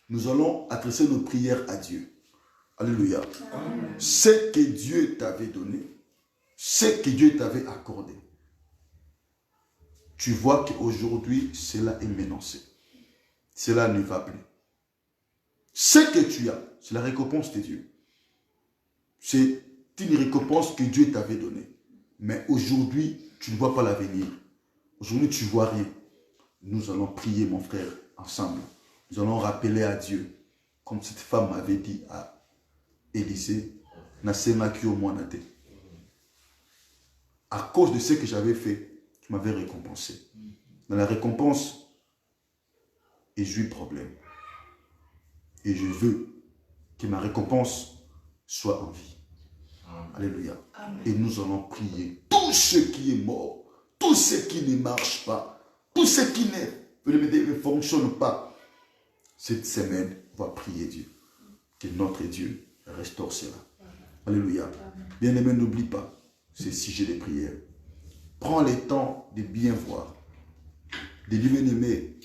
[SPEAKER 1] Nous allons adresser nos prières à Dieu. Alléluia. Amen. Ce que Dieu t'avait donné, ce que Dieu t'avait accordé. Tu vois qu'aujourd'hui, cela est menacé. Cela ne va plus. Ce que tu as, c'est la récompense de Dieu. C'est une récompense que Dieu t'avait donnée. Mais aujourd'hui, tu ne vois pas l'avenir. Aujourd'hui, tu ne vois rien. Nous allons prier, mon frère, ensemble. Nous allons rappeler à Dieu, comme cette femme avait dit à Élisée, à cause de ce que j'avais fait, tu m'avais récompensé. dans la récompense, et j'ai eu problème. Et je veux que ma récompense soit en vie. Alléluia.
[SPEAKER 2] Amen.
[SPEAKER 1] Et nous allons prier. Tout ce qui est mort, tout ce qui ne marche pas, tout ce qui ne fonctionne pas, cette semaine, on va prier Dieu. Que notre Dieu restaure cela. Alléluia. Bien-aimé, n'oublie pas ces sujets de prière. Prends le temps de bien voir. De bien-aimé,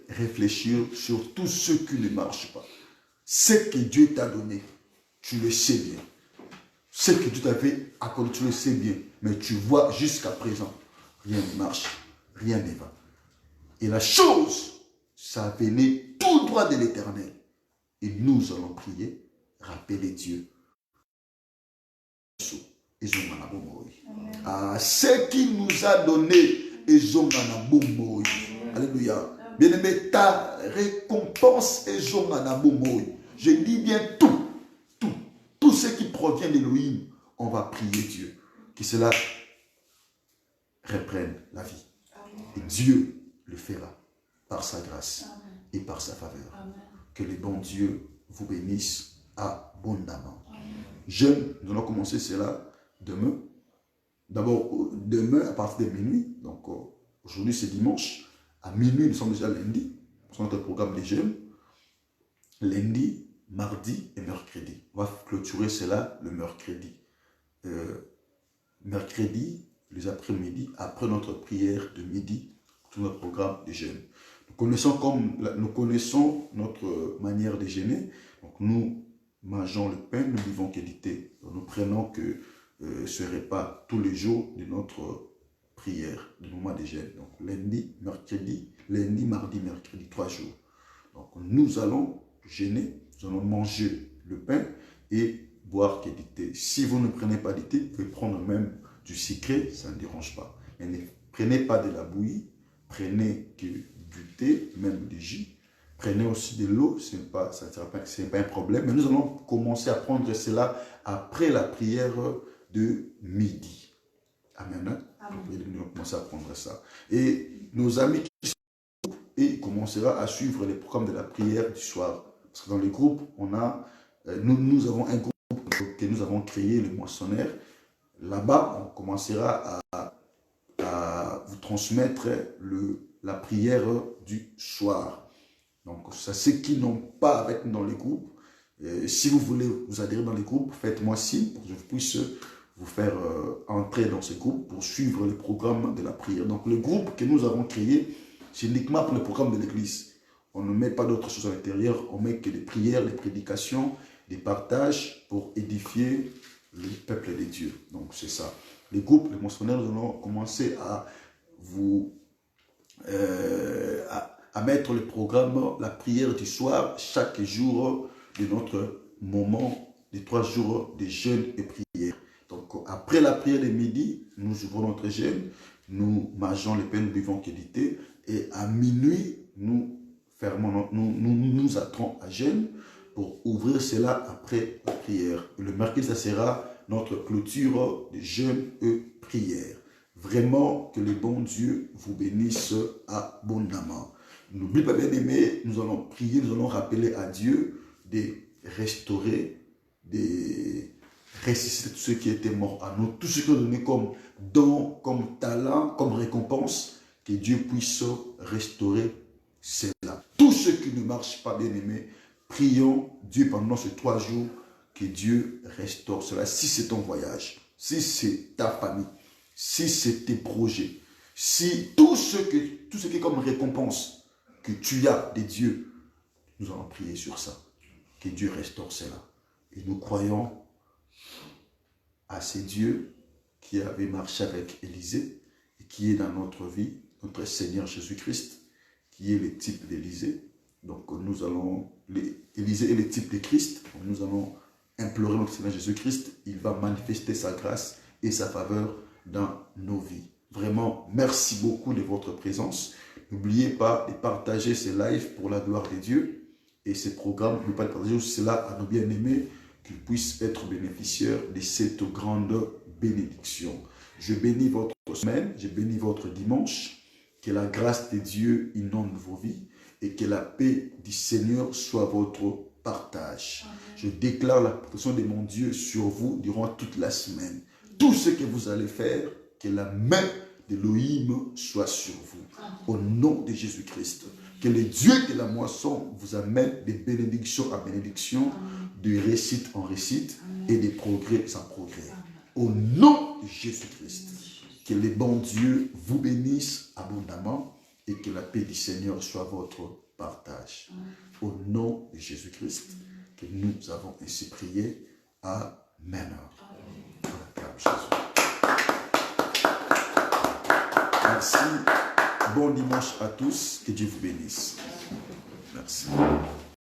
[SPEAKER 1] réfléchir sur tout ce qui ne marche pas. Ce que Dieu t'a donné, tu le sais bien. Ce que Dieu t'avait accordé, tu le sais bien. Mais tu vois jusqu'à présent, rien ne marche, rien ne va. Et la chose, ça venait tout droit de l'Éternel. Et nous allons prier, rappeler Dieu. Ce qu'il nous a donné, alléluia. Bien-aimé, ta récompense est je dis bien tout ce qui provient d'Élohim, on va prier Dieu, que cela reprenne la vie. Et Dieu le fera par sa grâce et par sa faveur. Que le bon Dieu vous bénisse abondamment. Jeunes, nous allons commencer cela demain. D'abord, demain à partir de minuit. Donc, aujourd'hui c'est dimanche. À minuit, nous sommes déjà lundi. C'est notre programme des jeunes. Lundi, mardi et mercredi. On va clôturer cela le mercredi. Mercredi, les après-midi, après notre prière de midi, tout notre programme des jeunes. Nous connaissons notre manière de jeûner. Donc nous mangeons le pain, nous vivons qualité. Nous prenons que ce repas tous les jours de notre prière, du moment de jeûne. Donc lundi, mardi, mercredi, 3 jours. Donc nous allons jeûner, nous allons manger le pain et boire qualité. Si vous ne prenez pas de thé, vous pouvez prendre même du sucré, ça ne dérange pas. Mais ne prenez pas de la bouillie, prenez que du thé, même du jus. Prenez aussi de l'eau, ce n'est pas un problème. Mais nous allons commencer à prendre cela après la prière de midi. Amen. Nous allons commencer à prendre ça. Et nos amis qui sont et commencera à suivre les programmes de la prière du soir. Parce que dans les groupes, nous avons un groupe que nous avons créé, le moissonnaire. Là-bas, on commencera à vous transmettre la prière du soir. Donc, c'est ceux qui n'ont pas avec nous dans les groupes. Si vous voulez vous adhérer dans les groupes, faites-moi signe pour que je puisse vous faire entrer dans ces groupes pour suivre le programme de la prière. Donc, le groupe que nous avons créé, c'est uniquement pour le programme de l'église. On ne met pas d'autres choses à l'intérieur, on met que des prières, des prédications, des partages pour édifier le peuple de Dieu. Donc, c'est ça. Les groupes, les moissonnaires, nous allons commencer à à mettre le programme, la prière du soir, chaque jour de notre moment, des 3 jours de jeûne et prière. Donc, après la prière de midi, nous ouvrons notre jeûne, nous mangeons le pain, nous buvons qualité, et à minuit, nous fermons, nous attrons à jeûne pour ouvrir cela après la prière. Et le mercredi, ça sera notre clôture de jeûne et prière. Vraiment, que le bon Dieu vous bénisse abondamment. N'oubliez pas, bien aimé, nous allons prier, nous allons rappeler à Dieu de restaurer, de ressusciter tout ce qui était mort à nous, tout ce qu'il a donné comme don, comme talent, comme récompense, que Dieu puisse restaurer cela. Tout ce qui ne marche pas, bien aimé, prions Dieu pendant ces 3 jours, que Dieu restaure cela. Si c'est ton voyage, si c'est ta famille, si c'est tes projets, si tout ce qui est comme récompense que tu as de Dieu, nous allons prier sur ça. Que Dieu restaure cela. Et nous croyons à ce Dieu qui avait marché avec Élisée et qui est dans notre vie, notre Seigneur Jésus-Christ, qui est le type d'Élisée. Donc nous allons, Élisée est le type de Christ. Donc, nous allons implorer notre Seigneur Jésus-Christ. Il va manifester sa grâce et sa faveur dans nos vies. Vraiment, merci beaucoup de votre présence. N'oubliez pas de partager ces lives pour la gloire de Dieu et ces programmes. N'oubliez pas de partager cela à nos bien-aimés, qu'ils puissent être bénéficiaires de cette grande bénédiction. Je bénis votre semaine, je bénis votre dimanche. Que la grâce de Dieu inonde vos vies et que la paix du Seigneur soit votre partage. Amen. Je déclare la protection de mon Dieu sur vous durant toute la semaine. Tout ce que vous allez faire, que la main d'Élohim soit sur vous. Amen. Au nom de Jésus-Christ. Que le Dieu de la moisson vous amène de bénédiction à bénédiction, de réussite en réussite et de progrès en progrès. Au nom de Jésus-Christ. Que le bon Dieu vous bénisse abondamment et que la paix du Seigneur soit votre partage. Au nom de Jésus-Christ, que nous avons ainsi prié. Amen. Merci. Bon dimanche à tous. Que Dieu vous bénisse. Merci.